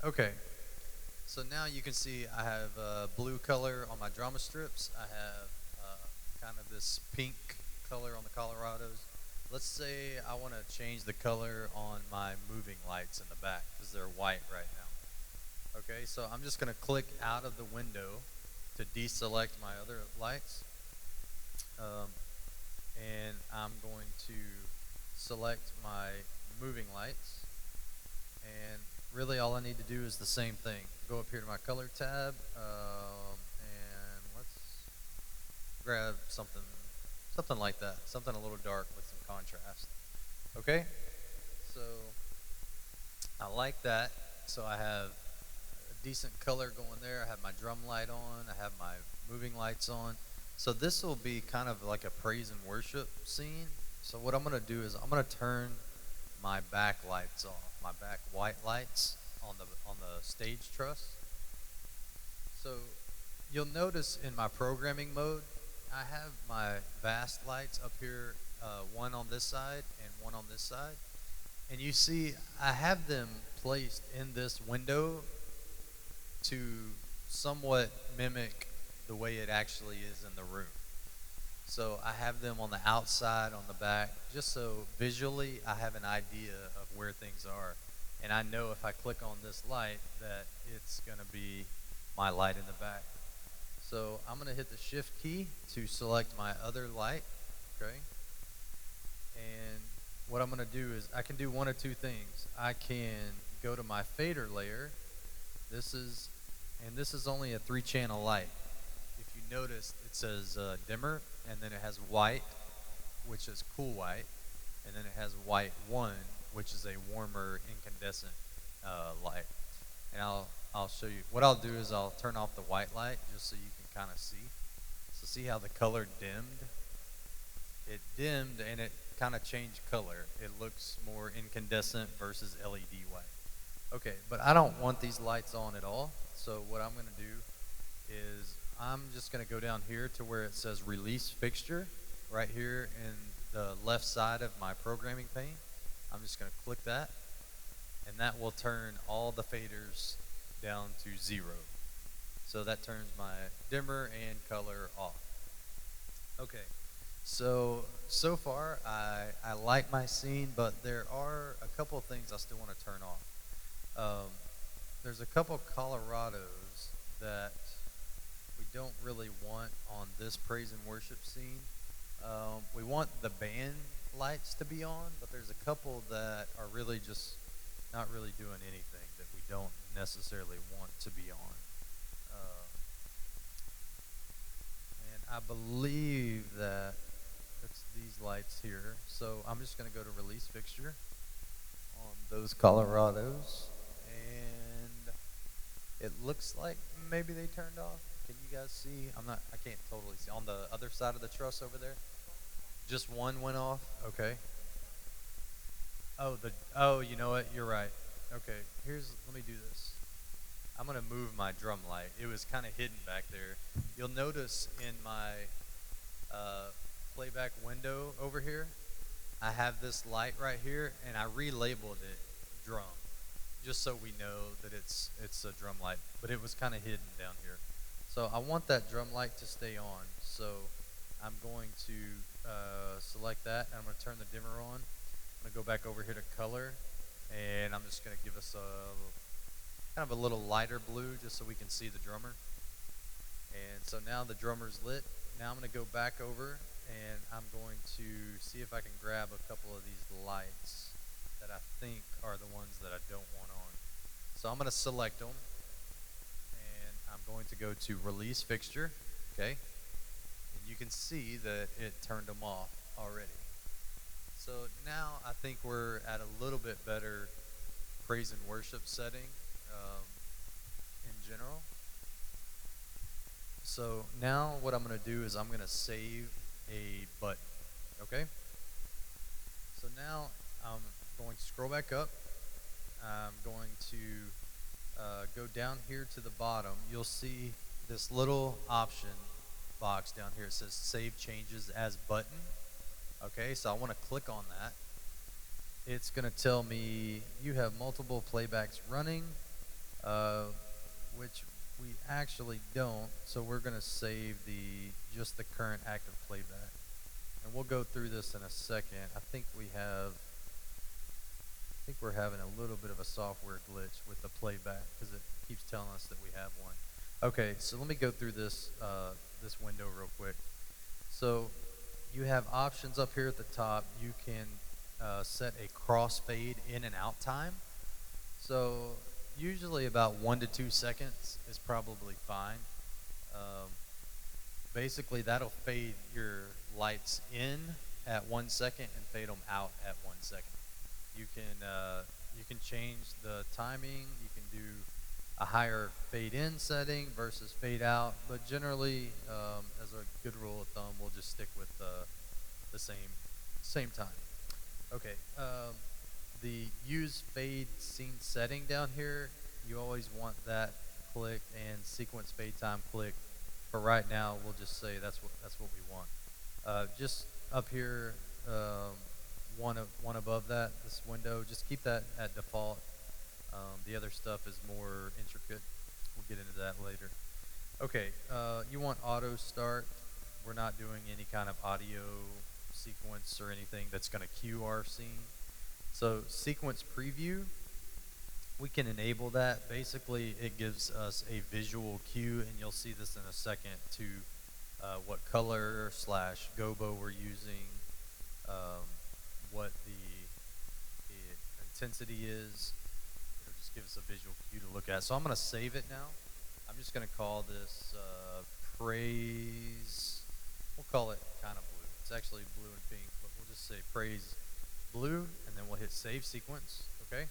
Okay, so now you can see I have blue color on my drama strips. I have kind of this pink color on the Colorados. Let's say I want to change the color on my moving lights in the back because they're white right now. Okay, so I'm just going to click out of the window to deselect my other lights. Um, and I'm going to select my moving lights. And really all I need to do is the same thing. Go up here to my color tab, and let's grab something like that, something a little dark with some contrast. Okay, so I like that. So I have a decent color going there. I have my drum light on. I have my moving lights on. So this will be kind of like a praise and worship scene. So what I'm going to do is I'm going to turn my back lights off, my back white lights on the stage truss. So you'll notice in my programming mode, I have my vast lights up here, one on this side and one on this side. And you see, I have them placed in this window to somewhat mimic the way it actually is in the room. So I have them on the outside, on the back, just so visually I have an idea of where things are. And I know if I click on this light that it's going to be my light in the back. So I'm going to hit the shift key to select my other light, okay? And what I'm going to do is I can do one of two things. I can go to my fader layer. This is only a 3-channel light. If you notice, it says dimmer, and then it has white, which is cool white, and then it has white 1, which is a warmer incandescent light. And I'll show you. What I'll do is I'll turn off the white light just so you can kind of see. So see how the color dimmed? It dimmed and it kind of changed color. It looks more incandescent versus LED white. Okay, but I don't want these lights on at all. So what I'm going to do is I'm just going to go down here to where it says release fixture right here in the left side of my programming pane. I'm just going to click that, and that will turn all the faders down to 0. So that turns my dimmer and color off. Okay, so far I like my scene, but there are a couple of things I still want to turn off. There's a couple Colorados that we don't really want on this praise and worship scene. We want the band lights to be on, but there's a couple that are really just not really doing anything that we don't necessarily want to be on. And I believe that it's these lights here. So I'm just going to go to release fixture on those Colorados, and it looks like maybe they turned off. Can you guys see? I can't totally see. On the other side of the truss over there? Just one went off? Okay. Oh, you know what? You're right. Okay, let me do this. I'm going to move my drum light. It was kind of hidden back there. You'll notice in my playback window over here, I have this light right here, and I relabeled it drum, just so we know that it's a drum light, but it was kind of hidden down here. So I want that drum light to stay on, so I'm going to select that, and I'm going to turn the dimmer on. I'm going to go back over here to color, and I'm just going to give us a kind of a little lighter blue just so we can see the drummer. And so now the drummer's lit. Now I'm going to go back over, and I'm going to see if I can grab a couple of these lights that I think are the ones that I don't want on. So I'm going to select them, and I'm going to go to release fixture, okay? And you can see that it turned them off already. So now I think we're at a little bit better praise and worship setting in general. So now what I'm going to do is I'm going to save a button, okay? So now I'm going to scroll back up. I'm going to go down here to the bottom. You'll see this little option box down here. It says save changes as button. Okay, so I want to click on that. It's going to tell me you have multiple playbacks running. uh, which we actually don't. So we're going to save just the current active playback. And we'll go through this in a second. I think we're having a little bit of a software glitch with the playback because it keeps telling us that we have one. Okay, so let me go through this window real quick. So you have options up here at the top. You can set a crossfade in and out time. So usually about 1 to 2 seconds is probably fine. Um, Basically, that'll fade your lights in at 1 second and fade them out at 1 second. You can change the timing. You can do a higher fade in setting versus fade out, but generally, as a good rule of thumb, we'll just stick with the same time. Okay. The use fade scene setting down here, you always want that clicked, and sequence fade time clicked. For right now, we'll just say that's what we want. Just up here, one above that, this window, just keep that at default. The other stuff is more intricate. We'll get into that later. Okay, you want auto start. We're not doing any kind of audio sequence or anything that's going to cue our scene. So sequence preview, we can enable that. Basically, it gives us a visual cue, and you'll see this in a second, to what color / gobo we're using, what the intensity is. It'll just give us a visual cue to look at. So I'm going to save it now. I'm just going to call this praise. We'll call it kind of blue. It's actually blue and pink, but we'll just say praise blue, and then we'll hit save sequence. Okay.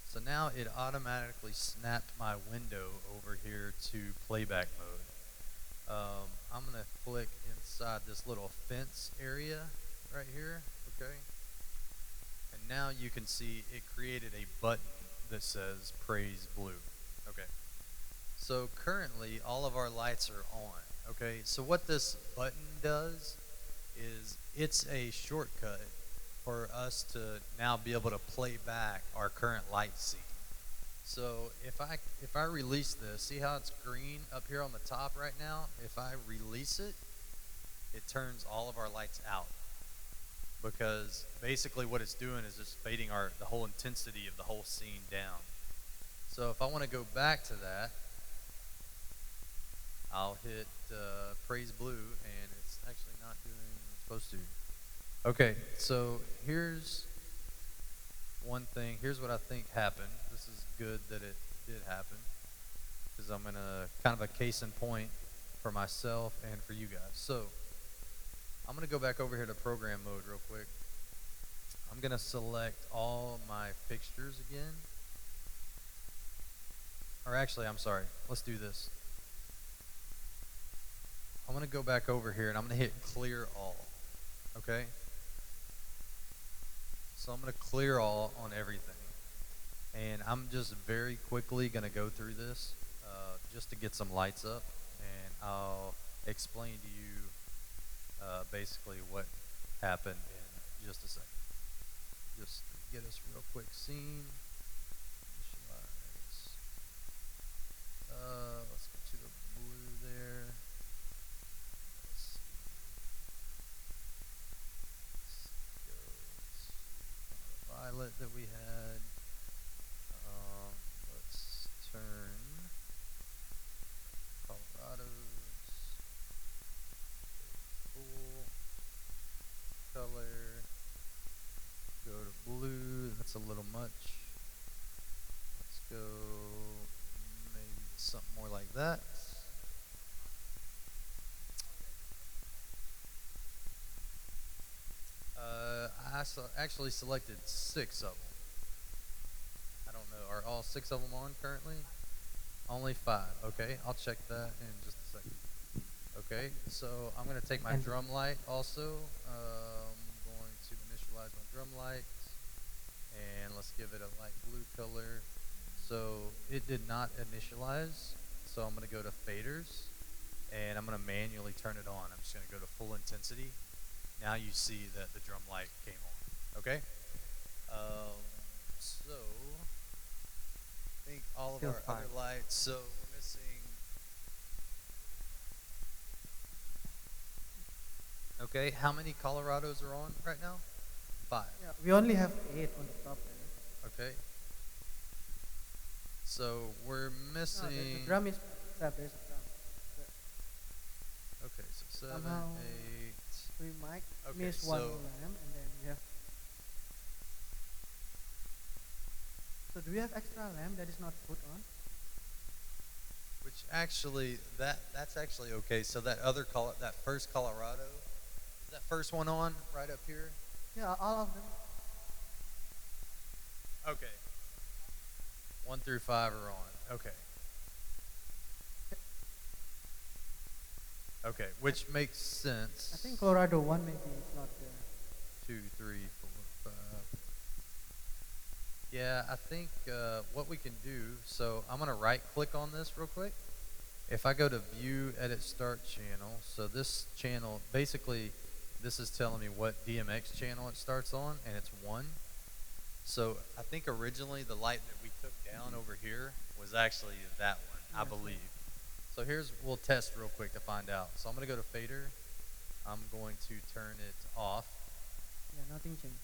So now it automatically snapped my window over here to playback mode. I'm going to click inside this little fence area right here, okay? And now you can see it created a button that says praise blue, okay? So currently all of our lights are on, okay? So what this button does is it's a shortcut for us to now be able to play back our current light scene. So if I release this, see how it's green up here on the top right now? If I release it, it turns all of our lights out, because basically what it's doing is just fading the whole intensity of the whole scene down. So if I want to go back to that, I'll hit praise blue, and it's actually not doing what it's supposed to. Okay, so here's one thing. Here's what I think happened. This is good that it did happen, because I'm going to kind of a case in point for myself and for you guys. So I'm going to go back over here to program mode real quick. I'm going to select all my fixtures again. Or actually, I'm sorry. Let's do this. I'm going to go back over here, and I'm going to hit clear all. Okay? So I'm going to clear all on everything. And I'm just very quickly going to go through this just to get some lights up. And I'll explain to you basically what happened in just a second. Just get us real quick scene. Initialize. Let's get to the blue there. Let's see. Violet that we had. Let's turn Colorado's full color. Go to blue. That's a little much. Let's go maybe something more like that. I actually selected 6 of them. I don't know. Are all 6 of them on currently? Only 5. Okay, I'll check that in just a second. Okay, so I'm going to take my drum light also. I'm going to initialize my drum light. And let's give it a light blue color. So it did not initialize. So I'm going to go to faders. And I'm going to manually turn it on. I'm just going to go to full intensity. Now you see that the drum light came on, okay? So I think all of Still our 5. other lights. So we're missing. Okay, how many Colorados are on right now? 5. Yeah, we only have 8 on the top there. Okay. So we're No, the missing. drum is trapped. There's a drum. Okay, so 7, Somehow 8. we might Okay, miss one so lamp, and then we have. So do we have extra lamp that is not put on? which actually that's actually okay. So that other that first Colorado, is that first one on right up here? Yeah, all of them. Okay. 1 through 5 are on. Okay. Okay, which makes sense. I think Colorado 1 maybe it's not there. 2, 3, 4, 5. Yeah, I think what we can do, so I'm going to right click on this real quick. If I go to view edit start channel, so this channel, basically this is telling me what DMX channel it starts on, and it's 1. So I think originally the light that we took down over here was actually that one, I believe. So we'll test real quick to find out. So I'm going to go to fader. I'm going to turn it off. Yeah, nothing changed.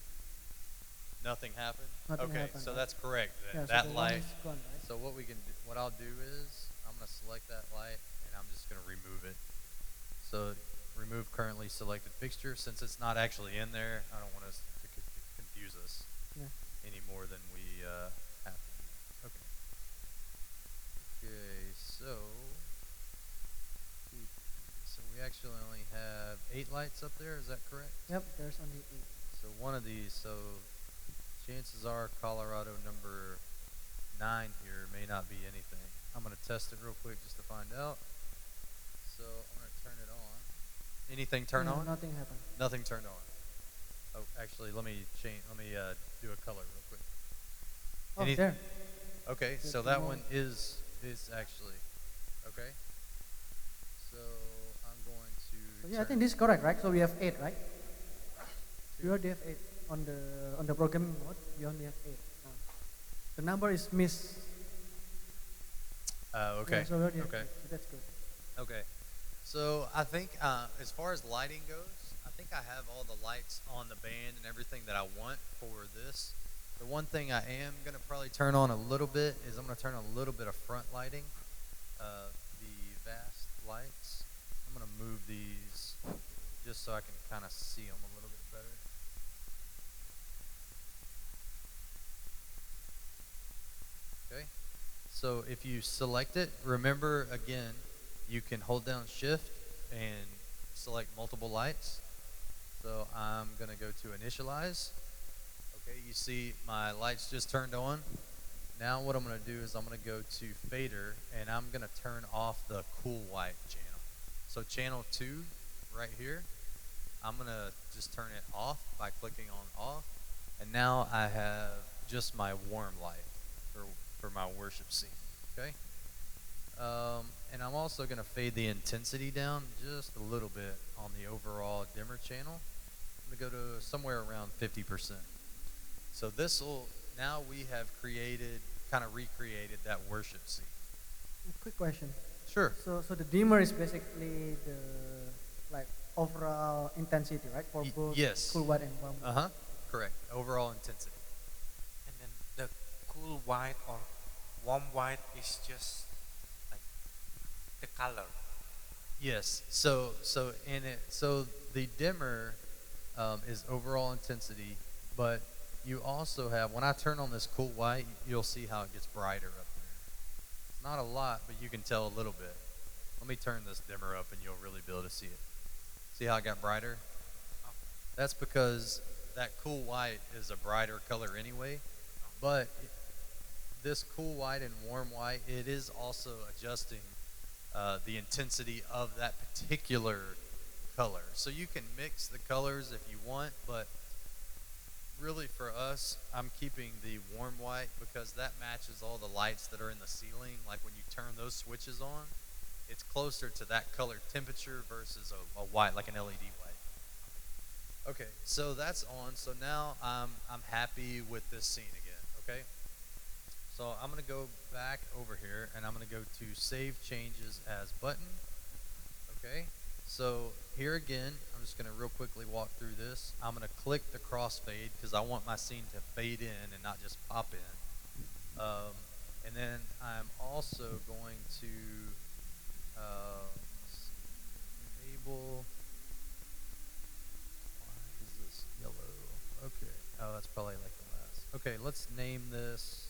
Nothing happened? Nothing okay, happened, so right? that's correct. Yeah, That so the light. one is gone, right? So what I'll do is I'm going to select that light and I'm just going to remove it. So remove currently selected fixture. Since it's not actually in there, I don't want us to confuse us any more than we have to do. Okay. Okay, so we actually only have 8 lights up there. Is that correct? Yep, there's only 8. So one of these, so chances are Colorado number 9 here may not be anything. I'm going to test it real quick just to find out. So I'm going to turn it on. Anything turn on? Nothing happened. Nothing turned on. Oh, actually, let me do a color real quick. Oh, there. Okay, so that one is actually okay. So I'm going to. So yeah, I think this is correct, right? So we have 8, right? We already have 8 on the programming mode. We only have 8 now. The number is miss. Okay. Yeah, so we already have okay. 8, so that's good. Okay. So I think as far as lighting goes, I think I have all the lights on the band and everything that I want for this. The one thing I am going to probably turn on a little bit is I'm going to turn on a little bit of front lighting, the vast lights. I'm going to move these just so I can kind of see them a little bit better. Okay. So if you select it, remember again, you can hold down shift and select multiple lights. So I'm going to go to initialize. Okay, you see my lights just turned on. Now what I'm going to do is I'm going to go to fader and I'm going to turn off the cool white channel. So channel 2 right here, I'm going to just turn it off by clicking on off. And now I have just my warm light for my worship scene. Okay. And I'm also going to fade the intensity down just a little bit on the overall dimmer channel. I'm going to go to somewhere around 50%. So now we have kind of recreated that worship scene. A quick question. Sure. So the dimmer is basically the overall intensity, right? For both yes. cool white and warm white. Correct. Overall intensity. And then the cool white or warm white is just like the color. Yes. So the dimmer is overall intensity, but you also have, when I turn on this cool white, you'll see how it gets brighter up there. It's not a lot, but you can tell a little bit. Let me turn this dimmer up and you'll really be able to see it. See how it got brighter? That's because that cool white is a brighter color anyway, but this cool white and warm white, it is also adjusting the intensity of that particular color. So you can mix the colors if you want, but really for us, I'm keeping the warm white because that matches all the lights that are in the ceiling. Like when you turn those switches on, it's closer to that color temperature versus a white, like an LED white. Okay, so that's on. So now I'm happy with this scene again, okay? So I'm going to go back over here and I'm going to go to Save Changes as Button. Okay. So here again, I'm just going to real quickly walk through this. I'm going to click the crossfade because I want my scene to fade in and not just pop in. And then I'm also going to enable. Why is this yellow? Okay. Oh, that's probably like the last. Okay, let's name this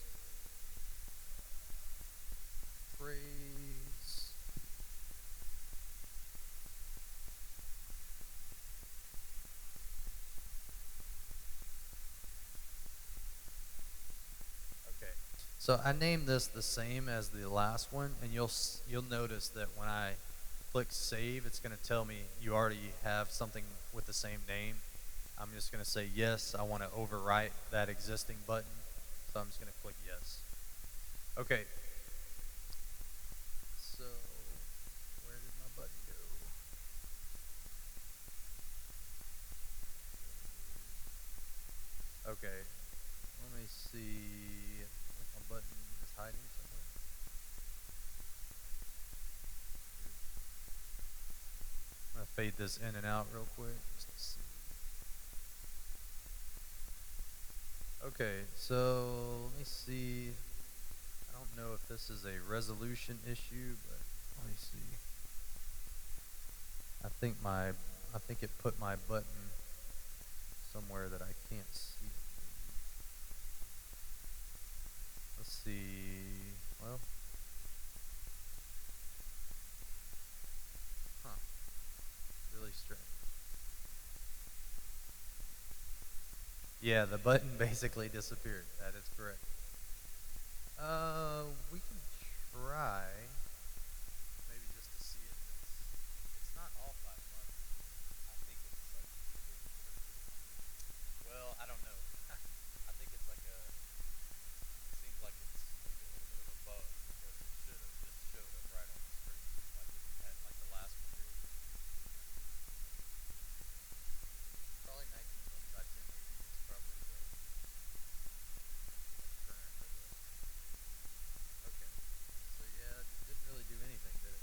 praise. Okay. So I named this the same as the last one, and you'll notice that when I click save, it's going to tell me you already have something with the same name. I'm just going to say yes, I want to overwrite that existing button. So I'm just going to click yes. Okay. So where did my button go? Okay. Let me see. I think my button is hiding somewhere. I'm going to fade this in and out real quick just to see. Okay, so let me see. I don't know if this is a resolution issue, but let me see. I think it put my button somewhere that I can't see it. Let's see. Well, huh. Really strange. Yeah, the button basically disappeared. That is correct. We can try maybe just to see if it's not off by much. I think it's like, well, I don't know. I think it's like it seems like it's maybe a little bit of a bug because it should have just showed up right on the screen like it had like the last one did. Probably 1920 by 1080 is probably the current or the. Okay. So yeah, it didn't really do anything, did it?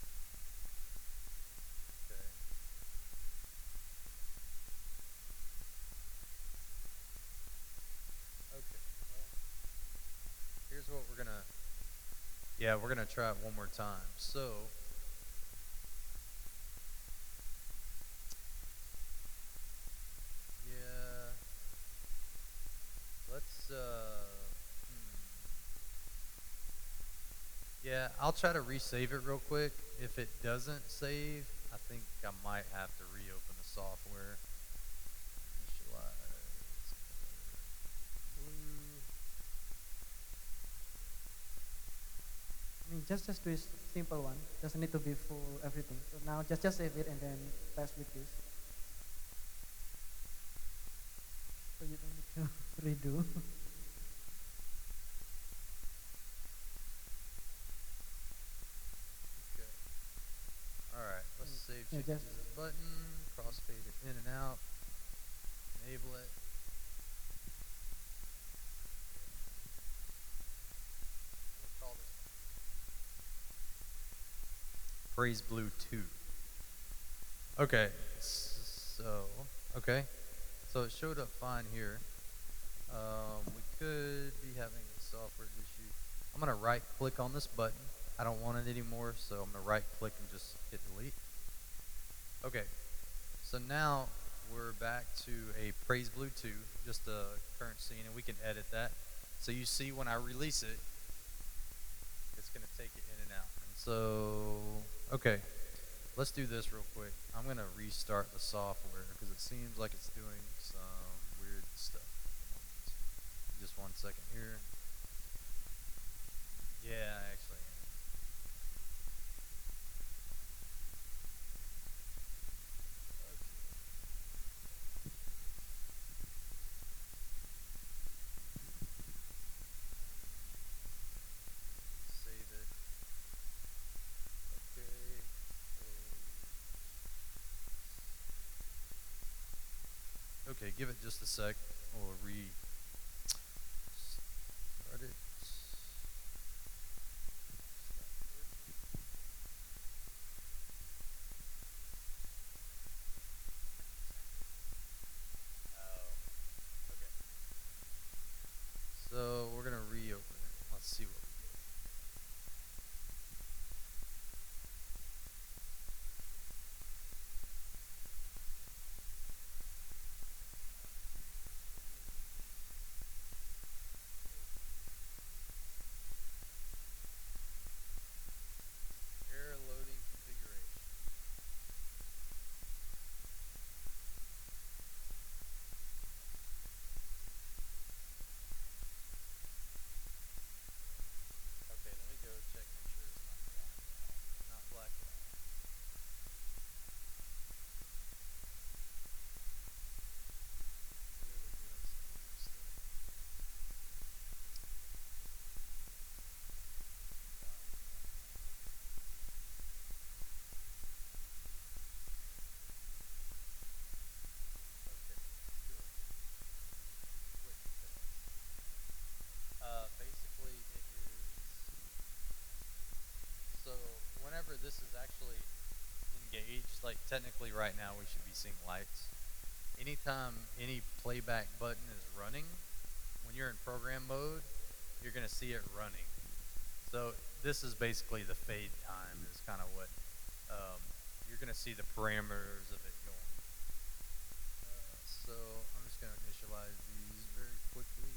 Okay. Okay. Well, here's what we're gonna. Yeah, we're gonna try it one more time. So. Yeah. Let's. Yeah, I'll try to resave it real quick. If it doesn't save, I think I might have to reopen the software. Initialize blue. I mean, just do a simple one. Doesn't need to be full everything. So now just save it and then test with this. So you don't need to redo. Okay. All right. Let's save Yeah, changes as button. Crossfade it in and out. Enable it. We'll call this Praise Blue 2. Okay. So, okay. So it showed up fine here. We could be having a software issue. I'm going to right click on this button. I don't want it anymore, so I'm going to right click and just hit delete. Okay. So now we're back to a Praise Blue 2, just a current scene, and we can edit that. So you see when I release it, it's going to take it in and out. And so, okay, let's do this real quick. I'm going to restart the software because it seems like it's doing some weird stuff. Just 1 second here. Yeah, actually. Save it. Okay. Okay, give it just a sec. We'll restart it. stage, like technically right now we should be seeing lights. Anytime any playback button is running, when you're in program mode, you're going to see it running. So this is basically the fade time is kind of what you're going to see the parameters of it going. So I'm just going to initialize these very quickly.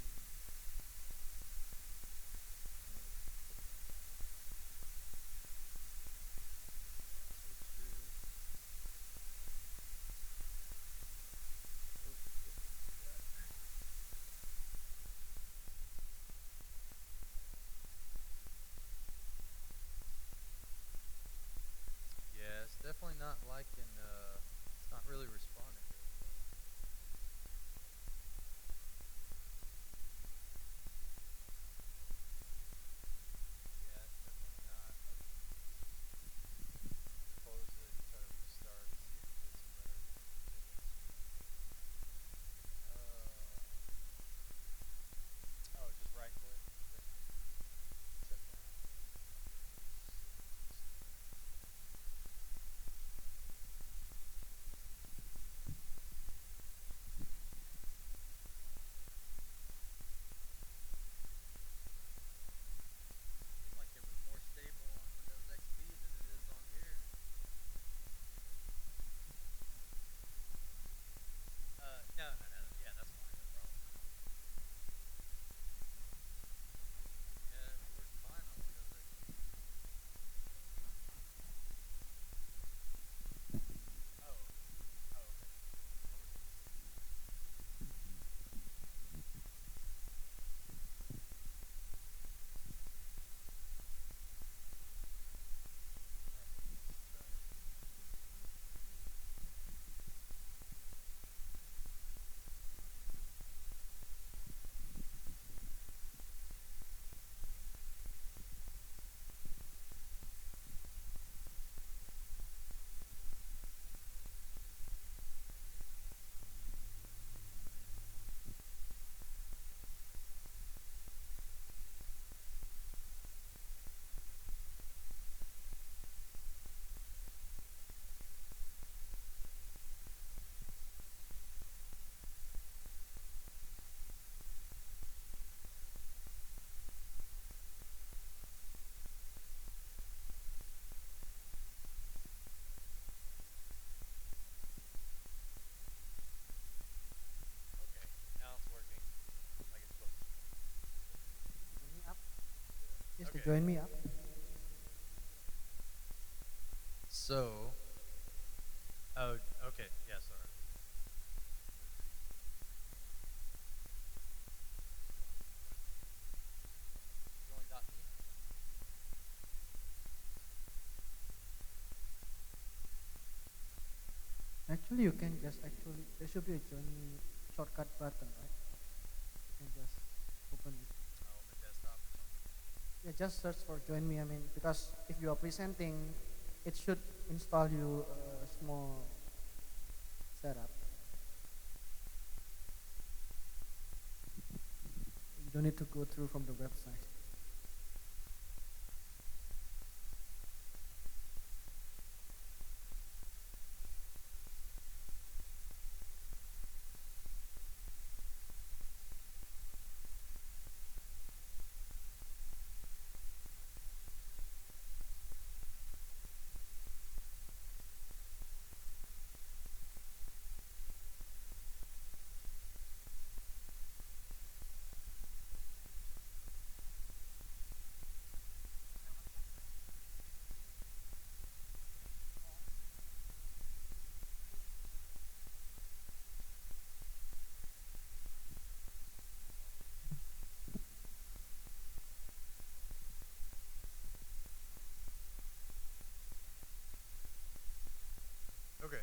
Yeah, it's definitely not liking, it's not really responding to it. Yeah, it's definitely not. Close it, try to restart, see if it gets better. Oh, just right click. Shut down. Seemed like it was more stable on Windows XP than it is on here. No, no, no. Yeah, that's fine. No problem. Yeah, it works fine on Windows XP. Oh, oh, okay. Okay, now it's working like it's supposed to. Join me up. Yes, Okay. join me up. So, oh, okay. Yeah, sorry. Join.me. Actually, you can just actually there should be a join me shortcut button, right? You can just open it. Oh, on the desktop or something. Yeah, just search for join me. I mean, because if you are presenting, it should install you a small setup. You don't need to go through from the website. Okay.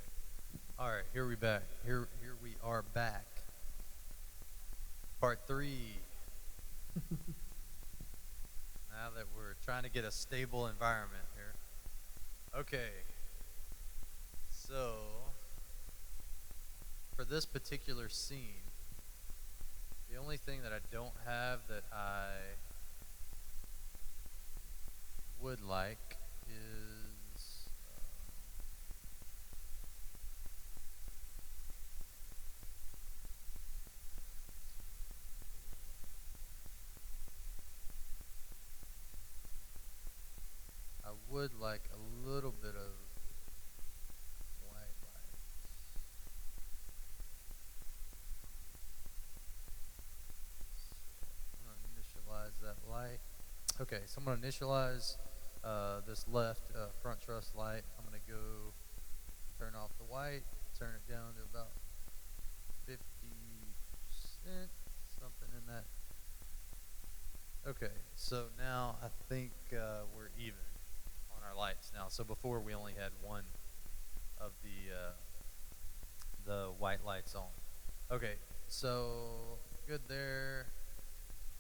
All right. Here we back. Here we are back. Part 3. Now that we're trying to get a stable environment here. Okay. So, for this particular scene, the only thing that I don't have that I would like is Okay, so I'm going to initialize this left front truss light. I'm going to go turn off the white, turn it down to about 50%, something in that. Okay, so now I think we're even on our lights now. So before we only had one of the white lights on. Okay, so good there.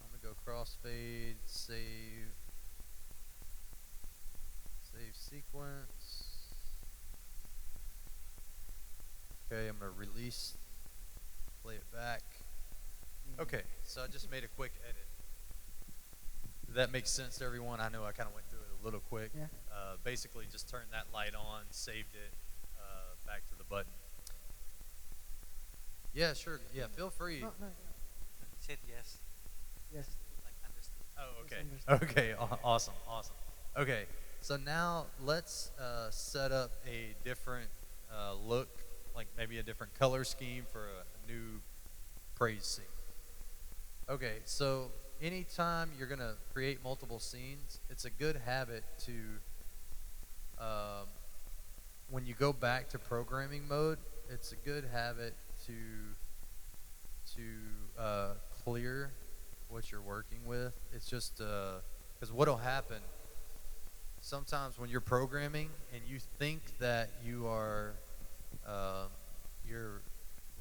I'm gonna go crossfade, save sequence. Okay, I'm gonna release, play it back. Okay, so I just made a quick edit. Did that make sense to everyone? I know I kind of went through it a little quick. Yeah. Basically, just turned that light on, saved it, back to the button. Yeah, sure. Yeah, feel free. No, no. He said yes, Yes. like understood. Oh, okay. Yes, understood. Okay, awesome. Okay, so now let's set up a different look, like maybe a different color scheme for a new praise scene. Okay, so anytime you're going to create multiple scenes, it's a good habit to, when you go back to programming mode, it's a good habit to clear what you're working with. It's just because what'll happen sometimes when you're programming and you think that you're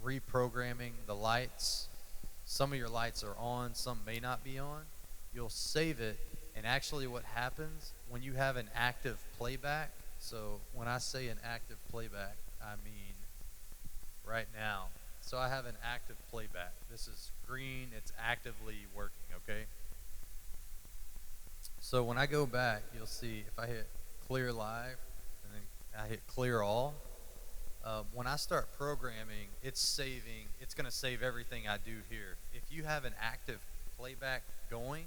reprogramming the lights. Some of your lights are on, some may not be on. You'll save it, and actually what happens when you have an active playback, so when I say an active playback, I mean right now. So I have an active playback. This is green, it's actively working, okay? So when I go back, you'll see if I hit clear live and then I hit clear all, when I start programming, it's going to save everything I do here. If you have an active playback going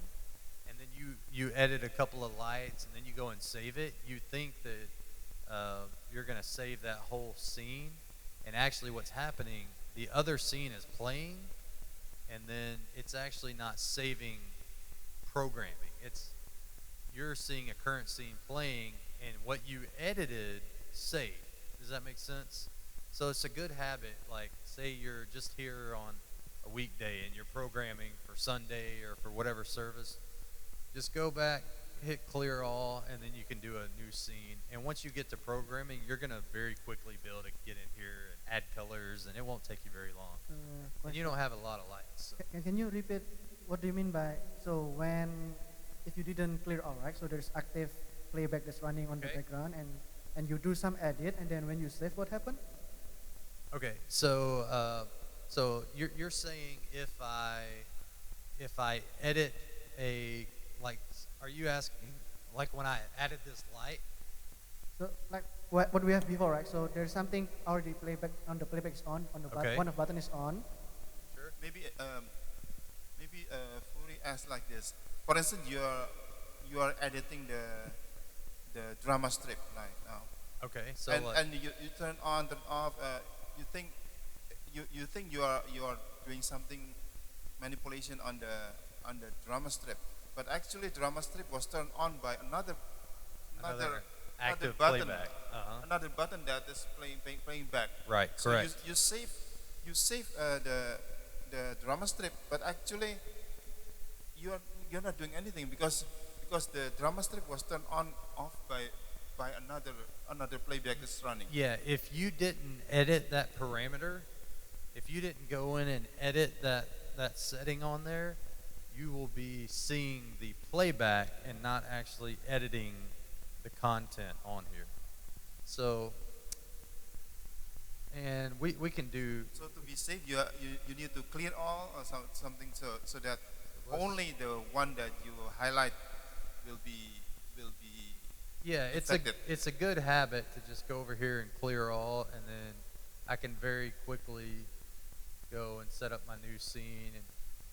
and then you edit a couple of lights and then you go and save it, you think that you're going to save that whole scene. And actually what's happening, the other scene is playing and then it's actually not saving programming. You're seeing a current scene playing and what you edited saved. Does that make sense? So it's a good habit, like say you're just here on a weekday and you're programming for Sunday or for whatever service, just go back, hit clear all, and then you can do a new scene. And once you get to programming, you're going to very quickly be able to get in here and add colors, and it won't take you very long. And you don't have a lot of lights. So. Can you repeat what do you mean by, so if you didn't clear all, right? So there's active playback that's running on the background and you do some edit, and then when you save, what happened? Okay, so you're saying if I edit are you asking like when I added this light? So like what we have before, right? So there's something already playback on the playback is on the one of button is on. Sure. Maybe fully ask like this. For instance, you are editing the drama strip right now. Okay, so and you turn on, turn off. You think you are doing something manipulation on the drama strip, but actually drama strip was turned on by another active button, playback. another button that is playing back. Right, so correct. You save the drama strip, but actually you're not doing anything because the drama strip was turned on off by another playback that's running. Yeah, if you didn't edit that parameter, if you didn't go in and edit that setting on there, you will be seeing the playback and not actually editing the content on here. So, and we can do. So to be safe, you need to clear all or something so that only the one that you highlight will be. Yeah, it's a good habit to just go over here and clear all, and then I can very quickly go and set up my new scene. And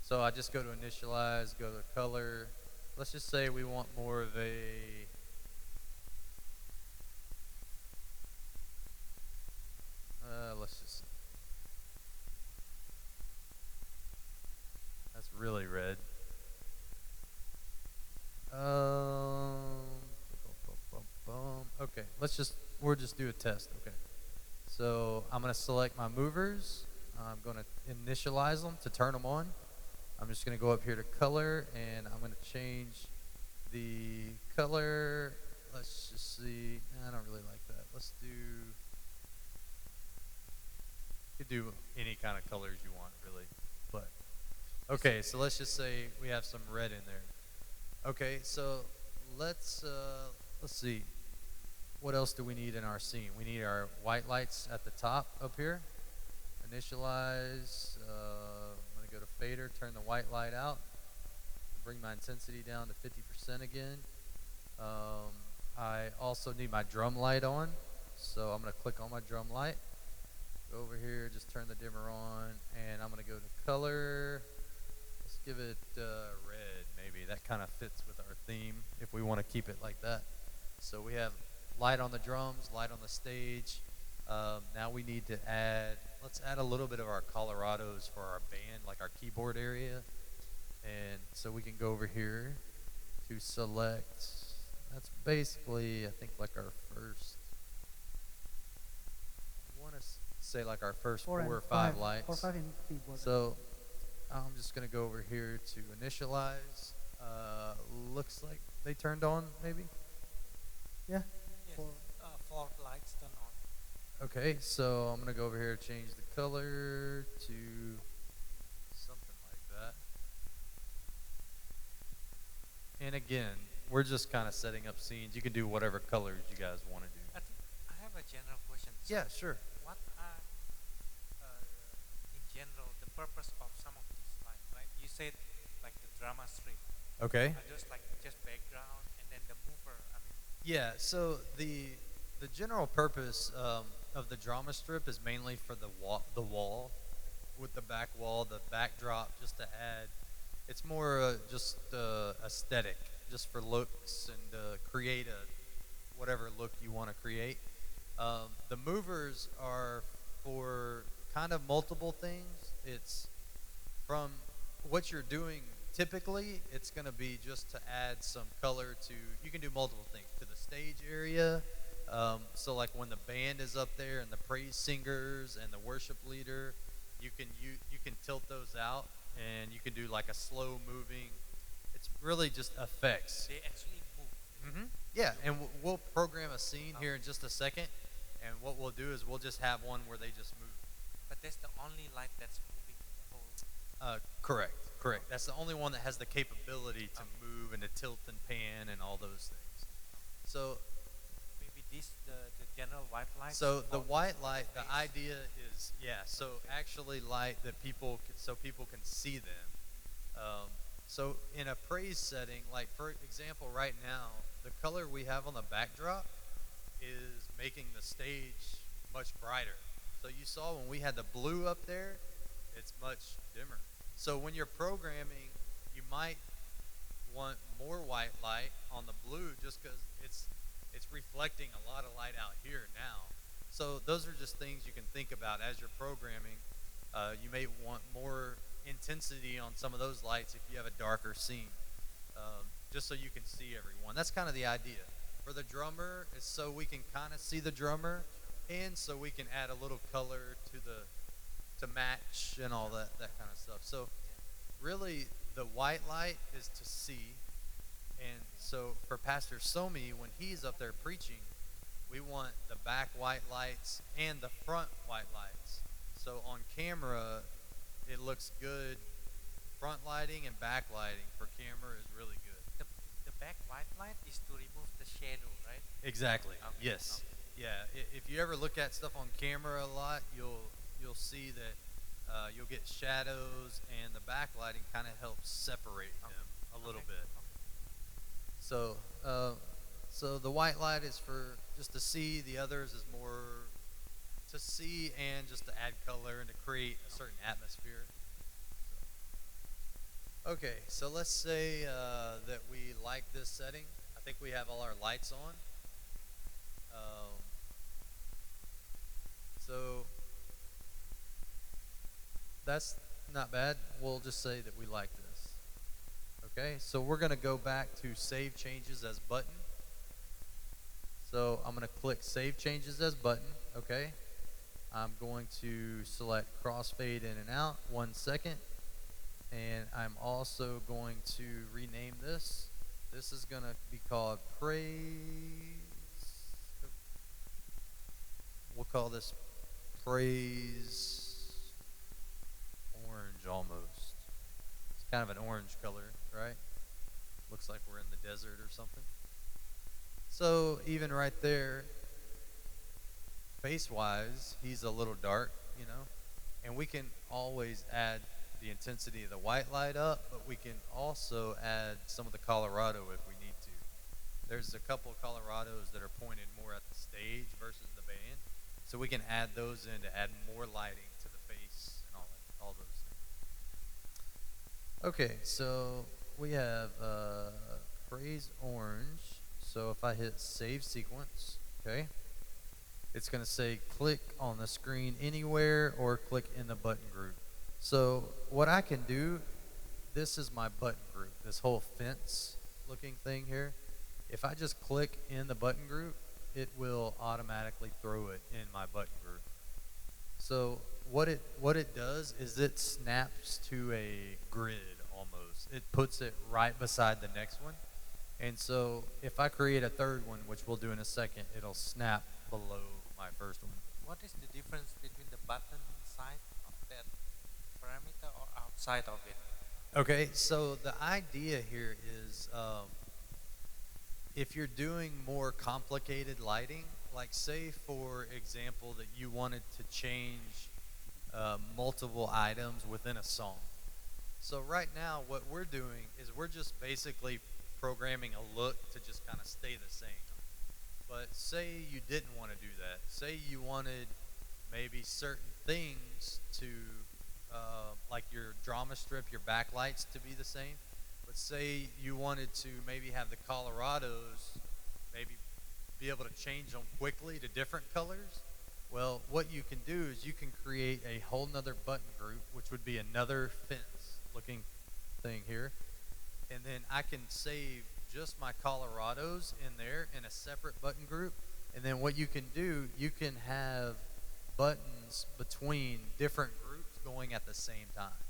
so I just go to initialize, go to color. Let's just say we want more of a let's just, that's really red. we'll just do a test, okay? So I'm gonna select my movers. I'm gonna initialize them to turn them on. I'm just gonna go up here to color, and I'm gonna change the color. Let's just see. I don't really like that. Let's do. You could do any kind of colors you want, really. But okay, so let's just say we have some red in there. Okay, so let's see. What else do we need in our scene? We need our white lights at the top up here. Initialize. I'm gonna go to fader, turn the white light out, bring my intensity down to 50% again. I also need my drum light on, so I'm gonna click on my drum light. Go over here, just turn the dimmer on, and I'm gonna go to color. Let's give it red, maybe. That kind of fits with our theme if we want to keep it like that. So we have light on the drums, light on the stage. Now we need to let's add a little bit of our Colorados for our band, like our keyboard area. And so we can go over here to select, that's basically, I think, like our first, I want to say like our first four or five lights. 4 or 5 in keyboard. So I'm just going to go over here to initialize. Looks like they turned on, maybe? Yeah. Yes. 4. 4 lights turn on. Okay, so I'm going to go over here, change the color to something like that. And again, we're just kind of setting up scenes. You can do whatever colors you guys want to do. I have a general question. So Yeah, sure. what are, in general, the purpose of some of these lights, right? You said like the drama strip. Okay. Are just like just background and then the mover, I mean. Yeah, so the general purpose of the drama strip is mainly for the wall with the back wall, the backdrop, just to add. It's more just aesthetic, just for looks and create whatever look you want to create. The movers are for kind of multiple things. It's from what you're doing. Typically, it's going to be just to add some color to. You can do multiple things to the stage area. So like when the band is up there and the praise singers and the worship leader, you can tilt those out and you can do like a slow moving. It's really just effects. They actually move. Mm-hmm. Yeah, and we'll program a scene here in just a second, and what we'll do is we'll just have one where they just move. But that's the only light that's moving the whole. Correct. That's the only one that has the capability to move and to tilt and pan and all those things. So Maybe the general white light. So the white light, the idea is, so actually light that people can see them. So in a praise setting, like for example, right now, the color we have on the backdrop is making the stage much brighter. So you saw when we had the blue up there, it's much dimmer. So when you're programming, you might want more white light on the blue just because it's reflecting a lot of light out here now. So those are just things you can think about as you're programming. You may want more intensity on some of those lights if you have a darker scene, just so you can see everyone. That's kind of the idea. For the drummer, it's so we can kind of see the drummer, and so we can add a little color to match and all that kind of stuff. So really, the white light is to see. And so for Pastor Somi, when he's up there preaching, we want the back white lights and the front white lights. So on camera, it looks good. Front lighting and back lighting for camera is really good. The back white light is to remove the shadow, right? Exactly. Okay. Yes. Okay. Yeah. If you ever look at stuff on camera a lot, you'll see that you'll get shadows, and the backlighting kind of helps separate them a little bit. Okay. So the white light is for just to see. The others is more to see and just to add color and to create a certain atmosphere. Okay, so let's say that we like this setting. I think we have all our lights on. So that's not bad. We'll just say that we like this. Okay, so we're going to go back to Save Changes as button. So So I'm going to click Save Changes as button. Okay. I'm going to select crossfade in and out, 1 second. And I'm also going to rename this. This is going to be called Praise. We'll call this Praise Orange almost. It's kind of an orange color, right? Looks like we're in the desert or something. So even right there, face-wise, he's a little dark, you know. And we can always add the intensity of the white light up, but we can also add some of the Colorado if we need to. There's a couple of Colorados that are pointed more at the stage versus the band. So we can add those in to add more lighting to the face and all those things. Okay, so we have Praise Orange. So if I hit Save Sequence, okay, it's going to say click on the screen anywhere or click in the button group. So what I can do, this is my button group, this whole fence looking thing here. If I just click in the button group, it will automatically throw it in my button group. So what it does is it snaps to a grid almost. It puts it right beside the next one. And so if I create a third one, which we'll do in a second, it'll snap below my first one. What is the difference between the button inside of that parameter or outside of it? Okay, so the idea here is if you're doing more complicated lighting, like say for example that you wanted to change multiple items within a song. So right now what we're doing is we're just basically programming a look to just kind of stay the same. But say you didn't want to do that. Say you wanted maybe certain things to, like your drama strip, your backlights to be the same. But say you wanted to maybe have the Colorados, maybe be able to change them quickly to different colors. Well, what you can do is you can create a whole nother button group, which would be another fence looking thing here. And then I can save just my Colorados in there in a separate button group. And then what you can do, you can have buttons between different groups going at the same time.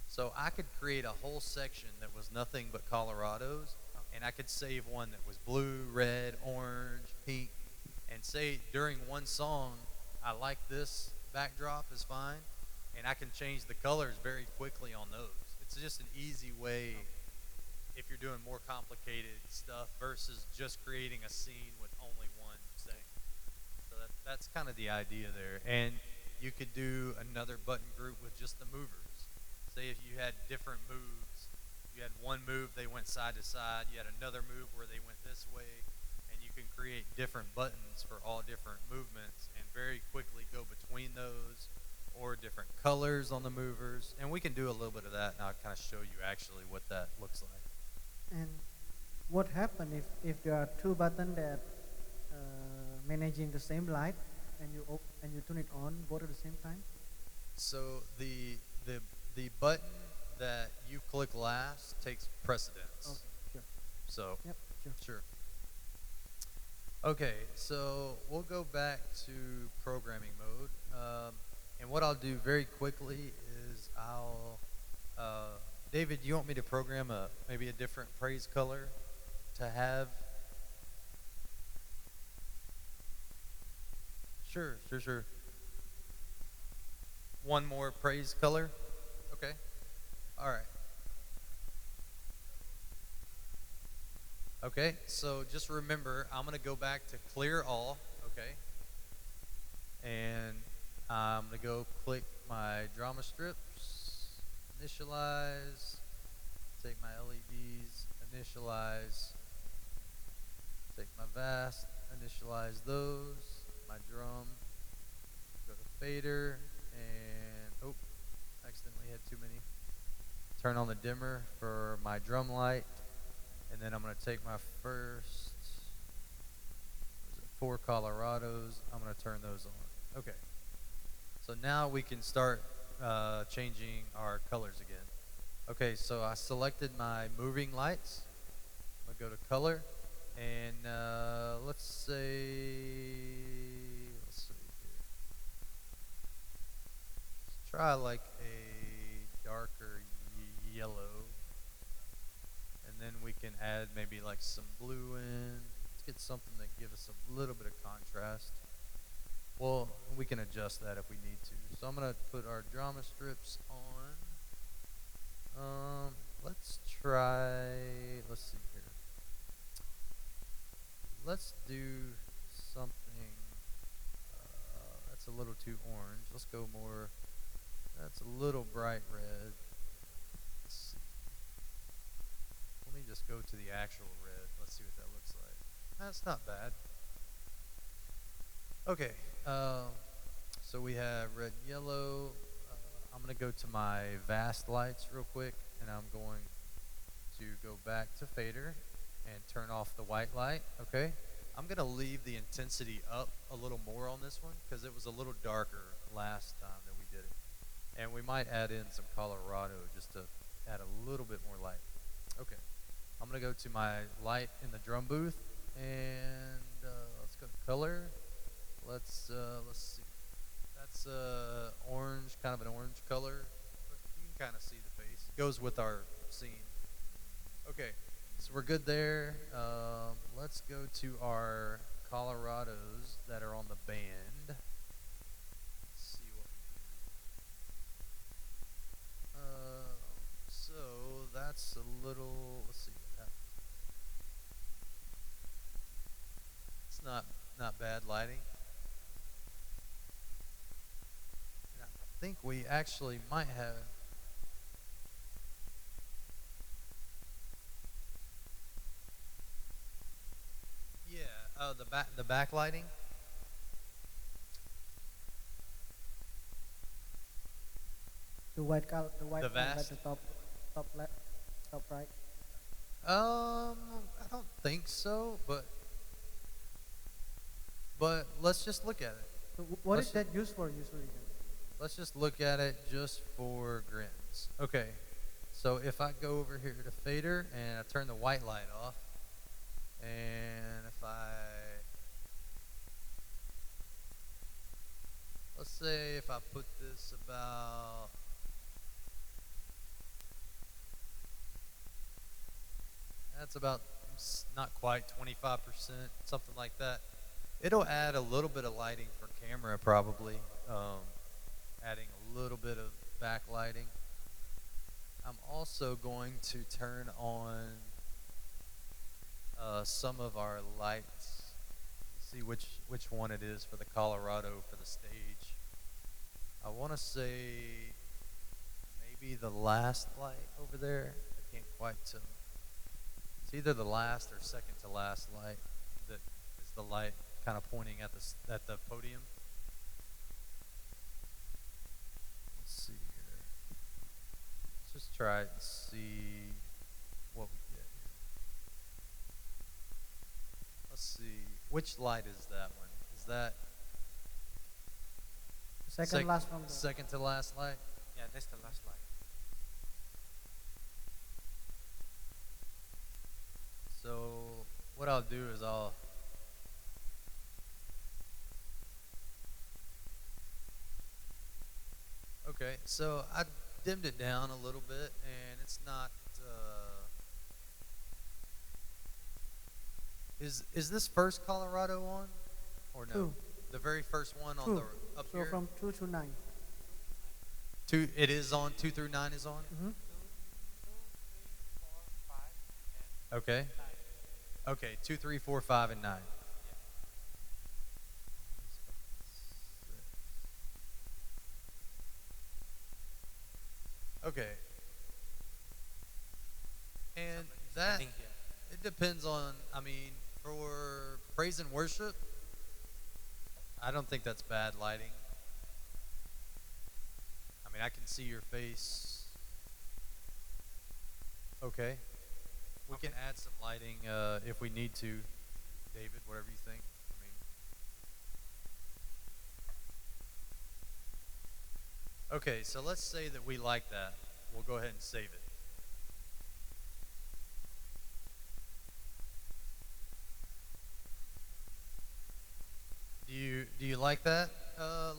So I could create a whole section that was nothing but Colorados, and I could save one that was blue, red, orange, pink, and say during one song, I like this backdrop is fine, and I can change the colors very quickly on those. It's just an easy way if you're doing more complicated stuff versus just creating a scene with only one thing. So that's kind of the idea there. And you could do another button group with just the movers. Say if you had different moves, you had one move, they went side to side, you had another move where they went this way, and you can create different buttons for all different movements and very quickly go between those, or different colors on the movers. And we can do a little bit of that, and I'll kind of show you actually what that looks like. And what happens if there are two buttons that managing the same light and you turn it on both at the same time? So the button that you click last takes precedence. Okay, sure. So Yep, sure. Okay, so we'll go back to programming mode. And what I'll do very quickly is David, you want me to program maybe a different praise color to have? Sure. One more praise color? Okay. All right. Okay, so just remember, I'm going to go back to clear all, okay? And I'm going to go click my drama strips, initialize, take my LEDs, initialize, take my vast, initialize those, my drum, go to fader, and, accidentally had too many. Turn on the dimmer for my drum light, and then I'm going to take my first 4 Colorados, I'm going to turn those on. Okay. So now we can start changing our colors again. Okay, so I selected my moving lights. I'm going to go to color, And let's see here. Let's try like a darker yellow. And then we can add maybe like some blue in. Let's get something that gives us a little bit of contrast. Well, we can adjust that if we need to. So I'm going to put our drama strips on. Let's try, let's see here. Let's do something, that's a little too orange. Let's go more, that's a little bright red. Let's see. Let me just go to the actual red. Let's see what that looks like. That's not bad. Okay, so we have red and yellow. I'm going to go to my vast lights real quick, and I'm going to go back to fader and turn off the white light, okay? I'm going to leave the intensity up a little more on this one because it was a little darker last time that we did it. And we might add in some Colorado just to add a little bit more light. Okay, I'm going to go to my light in the drum booth, and let's go to color. Let's see. That's orange, kind of an orange color. You can kind of see the face. It goes with our scene. Okay, so we're good there. Let's go to our Colorados that are on the band. Let's see what we do. So that's a little. Let's see what happens. It's not bad lighting. I think we actually might have. Yeah, the backlighting. The white The one at vast. the top left, top right. I don't think so, but let's just look at it. So what Let's is that used for usually then? Let's just look at it just for grins. Okay, so if I go over here to fader and I turn the white light off, and if let's say if I put this about, that's about not quite 25%, something like that. It'll add a little bit of lighting for camera probably, adding a little bit of backlighting. I'm also going to turn on some of our lights. See which one it is for the Colorado for the stage. I want to say maybe the last light over there. I can't quite tell. It's either the last or second to last light that is the light kind of pointing at the podium. Let's see here. Let's just try it and see what we get here. Let's see. Which light is that one? Is that Second last from the second to last light? Yeah, that's the last light. So what I'll do is okay, so I dimmed it down a little bit, and it's not. Is this first Colorado on, or no? Two. The very first one on Two. the up So here. from 2 to 9. Two. It is on. 2 through 9 is on. Mm-hmm. 2, 4, 5, and Okay. 9. Okay. 2, 3, 4, 5, and 9. Okay. And that Standing here. it depends on. I mean, for praise and worship, I don't think that's bad lighting. I mean, I can see your face. Okay. We can add some lighting if we need to, David. Whatever you think. I mean. Okay, so let's say that we like that. We'll go ahead and save it. like that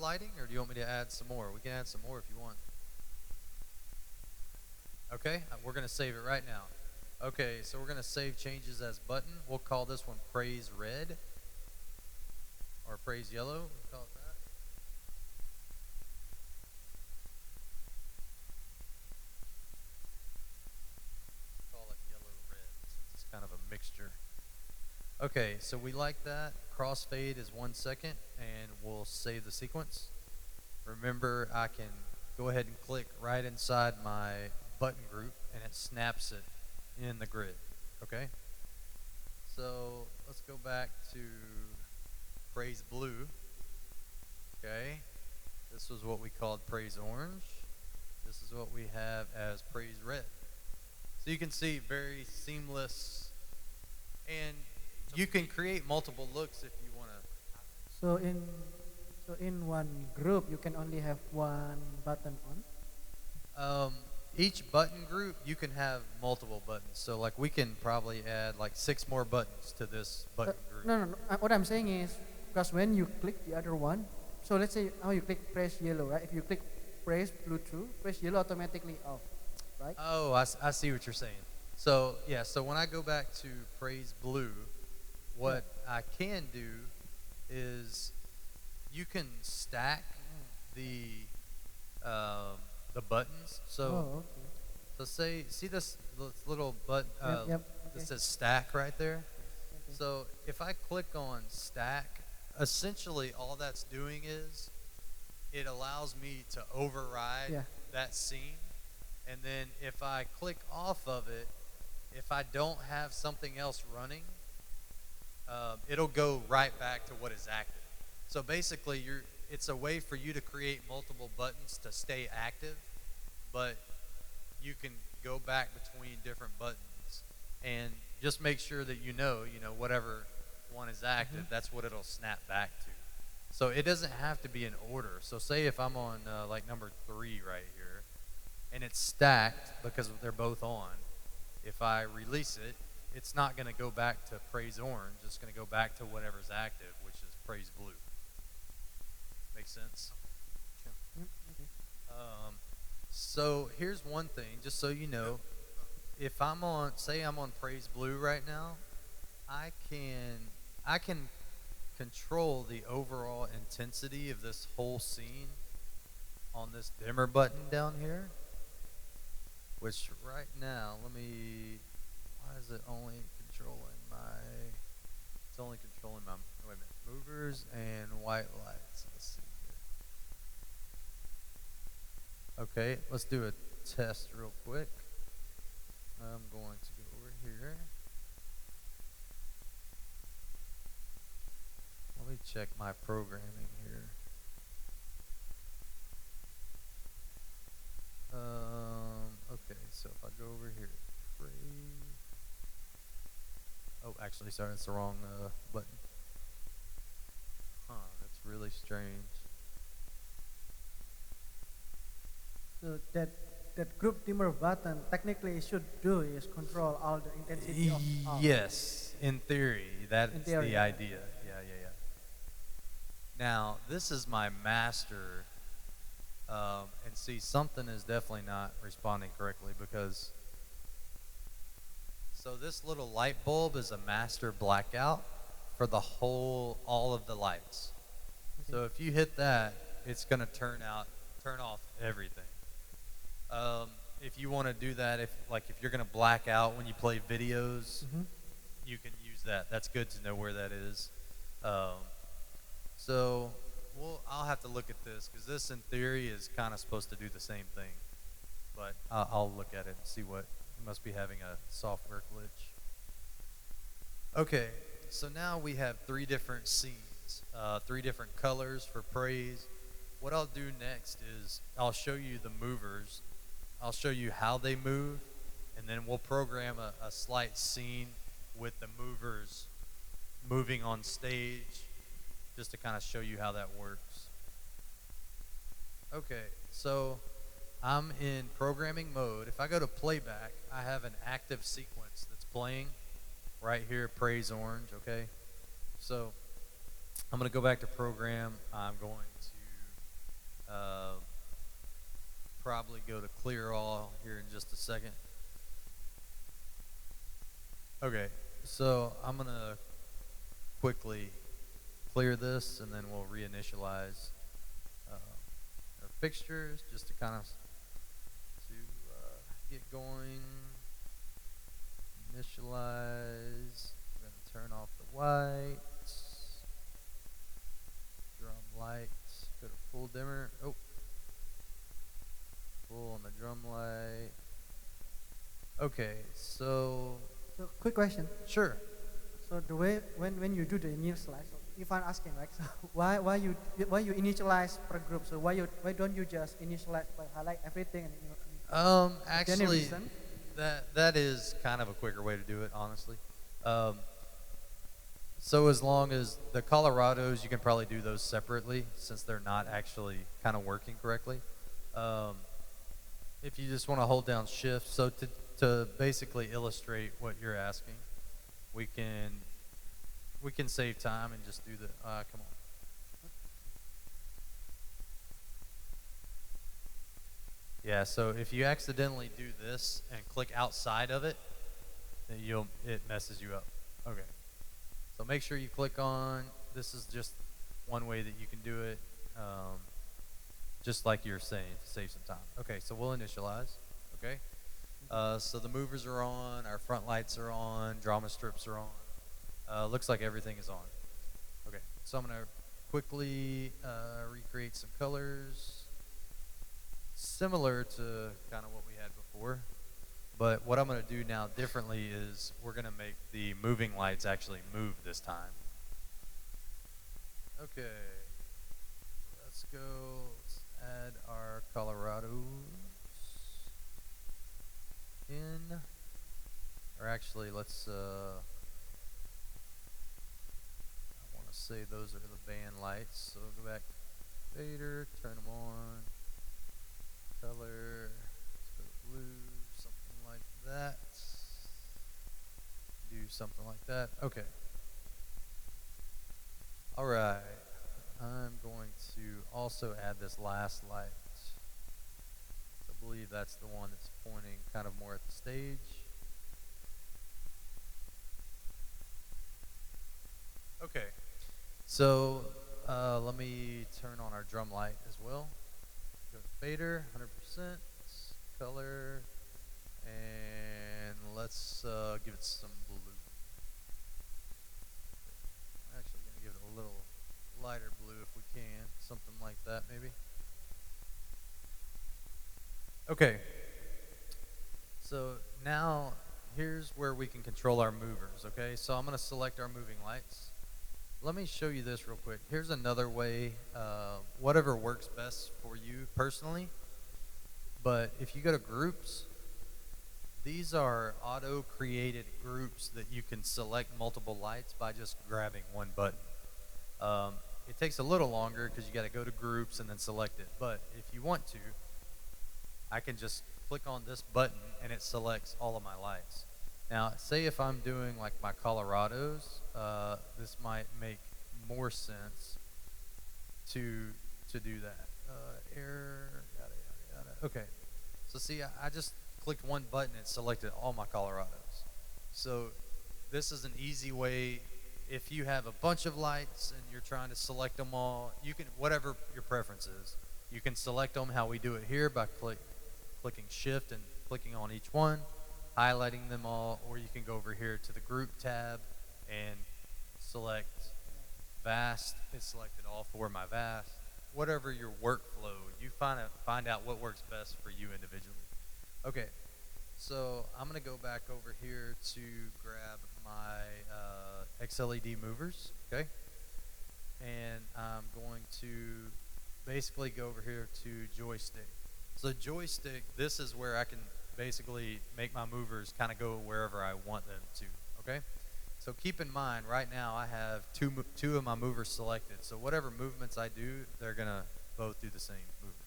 lighting, or do you want me to add some more? We can add some more if you want. Okay, we're going to save it right now. Okay, so we're going to save changes as button. We'll call this one praise red or praise yellow. We'll call it that. Call it yellow red since it's kind of a mixture. Okay, so we like that. Crossfade is 1 second, and we'll save the sequence. Remember, I can go ahead and click right inside my button group, and it snaps it in the grid. Okay? So let's go back to praise blue. Okay? This was what we called praise orange. This is what we have as praise red. So you can see very seamless, and you can create multiple looks if you want to. So in one group, you can only have one button on. Each button group, you can have multiple buttons. So like we can probably add like 6 more buttons to this button group. No. What I'm saying is, because when you click the other one, so let's say how you click press yellow, right? If you click press blue true, press yellow automatically off, right? Oh, I see what you're saying. So yeah, so when I go back to praise blue, what I can do is you can stack the buttons. So Okay. so see this little button Yep. that Okay. says stack right there. Okay. So if I click on stack, essentially all that's doing is it allows me to override that scene. And then if I click off of it, if I don't have something else running, it'll go right back to what is active. So basically, it's a way for you to create multiple buttons to stay active, but you can go back between different buttons and just make sure that you know whatever one is active, that's what it'll snap back to. So it doesn't have to be in order. So say if I'm on like number 3 right here, and it's stacked because they're both on, if I release it, it's not going to go back to praise orange. It's going to go back to whatever's active, which is praise blue. Make sense? Yep. Okay. So here's one thing, just so you know, if I'm on, say I'm on praise blue right now, I can control the overall intensity of this whole scene on this dimmer button down here, which right now, why is it only controlling it's only controlling my, wait a minute, movers and white lights. Let's see here. Okay, let's do a test real quick. I'm going to go over here. Let me check my programming here. Okay, so if I go over here, oh, actually, sorry, that's the wrong button. That's really strange. So that group dimmer button technically should do is control all the intensity of. Yes, in theory, that's In theory. the idea. Yeah. Now, this is my master, and see, something is definitely not responding correctly because, so this little light bulb is a master blackout for all of the lights. Okay. So if you hit that, it's going to turn off everything. If you want to do that, if you're going to black out when you play videos, you can use that. That's good to know where that is. So I'll have to look at this because this, in theory, is kind of supposed to do the same thing. But I'll look at it and see what must be having a software glitch. Okay, so now we have 3 different scenes, 3 different colors for praise. What I'll do next is I'll show you the movers. I'll show you how they move, and then we'll program a slight scene with the movers moving on stage just to kind of show you how that works. Okay, so I'm in programming mode. If I go to playback, I have an active sequence that's playing right here, praise orange, okay? So I'm going to go back to program. I'm going to probably go to clear all here in just a second. Okay, so I'm going to quickly clear this, and then we'll reinitialize our fixtures just to kind of get going. Initialize. I'm going to turn off the whites. Drum lights. Go to full dimmer. Oh. Full on the drum light. Okay, so quick question. Sure. So the way when you do the initialize, so if I'm asking like, so why you initialize per group? So why don't you just initialize by highlight everything and actually, that is kind of a quicker way to do it, honestly. So as long as the Colorados, you can probably do those separately since they're not actually kind of working correctly. If you just want to hold down shift, so to basically illustrate what you're asking, we can save time and just do the come on. Yeah, so if you accidentally do this and click outside of it, then it messes you up. Okay. So make sure you click on, this is just one way that you can do it, just like you're saying, to save some time. Okay, so we'll initialize, okay? So the movers are on, our front lights are on, drama strips are on. Looks like everything is on. Okay, so I'm gonna quickly recreate some colors, similar to kind of what we had before. But what I'm going to do now differently is we're going to make the moving lights actually move this time. Okay. Let's go. Let's add our Colorados in. Or actually, let's, I want to say those are the band lights. So go back to fader, turn them on. Color, let's go blue, something like that. Do something like that. Okay. All right. I'm going to also add this last light. I believe that's the one that's pointing kind of more at the stage. Okay. So let me turn on our drum light as well. Go to fader, 100%, color, and let's give it some blue. I'm actually going to give it a little lighter blue if we can, something like that maybe. Okay, so now here's where we can control our movers, okay? So I'm going to select our moving lights. Let me show you this real quick. Here's another way, whatever works best for you personally. But if you go to groups, these are auto-created groups that you can select multiple lights by just grabbing one button. It takes a little longer because you got to go to groups and then select it. But if you want to, I can just click on this button and it selects all of my lights. Now, say if I'm doing like my Colorados, this might make more sense to do that. Error, yada, yada, yada. Okay, so see, I just clicked one button and selected all my Colorados. So this is an easy way. If you have a bunch of lights and you're trying to select them all, you can, whatever your preference is, you can select them how we do it here by clicking shift and clicking on each one, highlighting them all, or you can go over here to the group tab and select vast. It selected all four of my vast. Whatever your workflow, you find out what works best for you individually. Okay, so I'm going to go back over here to grab my XLED movers, okay? And I'm going to basically go over here to joystick. So joystick, this is where I can basically make my movers kind of go wherever I want them to, okay? So keep in mind, right now I have two of my movers selected. So whatever movements I do, they're going to both do the same movement.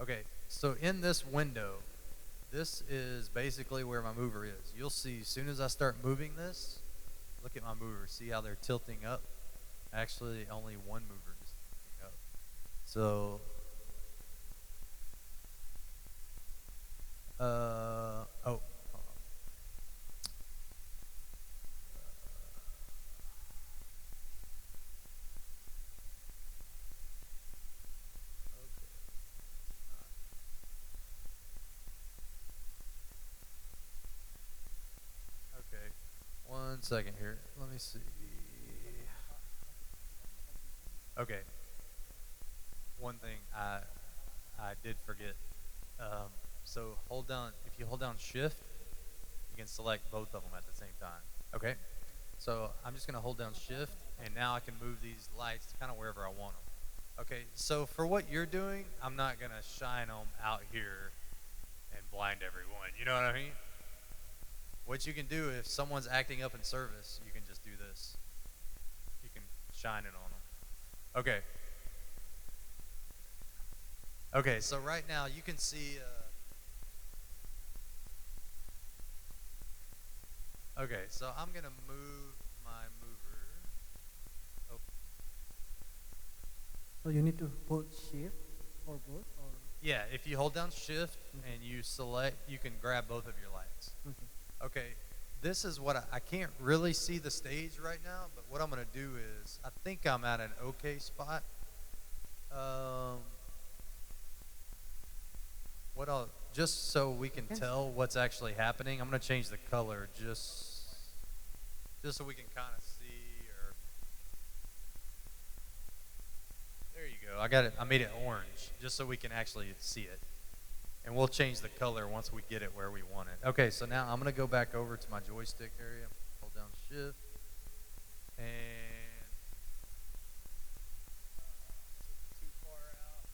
Okay, so in this window, this is basically where my mover is. You'll see as soon as I start moving this, look at my movers. See how they're tilting up? Actually, only one mover is moving up. So, oh, hold on. Okay, 1 second here. Let me see. Okay, one thing I did forget. So hold down. If you hold down Shift, you can select both of them at the same time. Okay. So I'm just gonna hold down Shift, and now I can move these lights kind of wherever I want them. Okay. So for what you're doing, I'm not gonna shine them out here and blind everyone. You know what I mean? What you can do if someone's acting up in service, you can just do this. You can shine it on them. Okay. Okay, so right now you can see. Okay, so I'm gonna move my mover. Oh, So you need to hold shift for both, or yeah. If you hold down Shift and you select, you can grab both of your lights. okay. Okay, this is what I can't really see the stage right now, but what I'm gonna do is I think I'm at an okay spot. What I'll just so we can Okay. tell what's actually happening, I'm gonna change the color just so we can kind of see. Or there you go. I got it. I made it orange just so we can actually see it, and we'll change the color once we get it where we want it. Okay, so now I'm gonna go back over to my joystick area. Hold down Shift and. Too far out.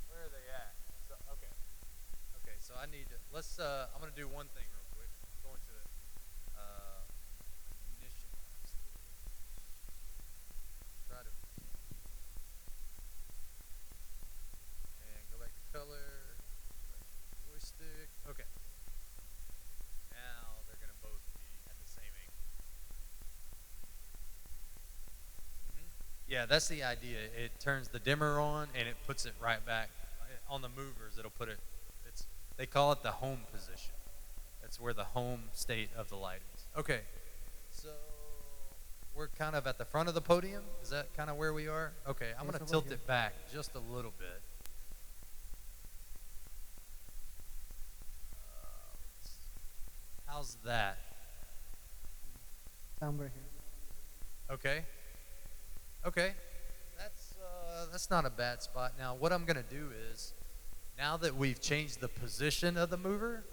Where are they at? So, okay. Okay, so I need to, I'm going to do one thing real quick. I'm going to initialize stage. Try to, and go back to color, joystick. Okay. Now they're going to both be at the same angle. Yeah, that's the idea. It turns the dimmer on and it puts it right back on the movers. It'll put it. They call it the home position. That's where the home state of the light is. Okay, so we're kind of at the front of the podium. Is that kind of where we are? Okay, I'm Yes, going to over tilt here. it back just a little bit. How's that? Somewhere here. Okay. Okay. That's not a bad spot. Now, what I'm going to do is, now that we've changed the position of the mover,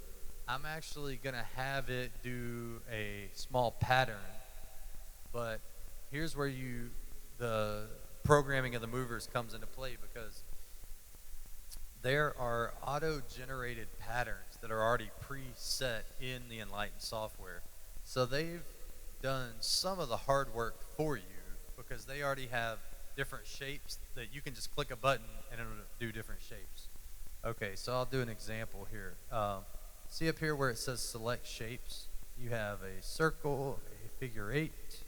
I'm actually going to have it do a small pattern. But here's where the programming of the movers comes into play, because there are auto-generated patterns that are already preset in the Enlighten software. So they've done some of the hard work for you, because they already have different shapes that you can just click a button and it'll do different shapes. Okay, so I'll do an example here. See up here where it says select shapes? You have a circle, a figure eight,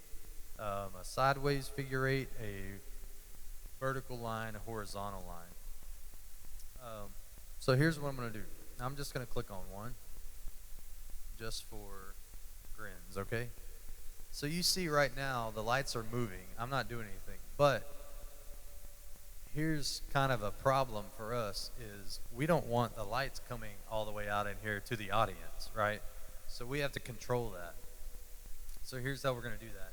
a sideways figure eight, a vertical line, a horizontal line. So here's what I'm going to do. I'm just going to click on one just for grins, okay? So you see right now the lights are moving. I'm not doing anything. But here's kind of a problem for us is we don't want the lights coming all the way out in here to the audience, right? So we have to control that. So here's how we're going to do that.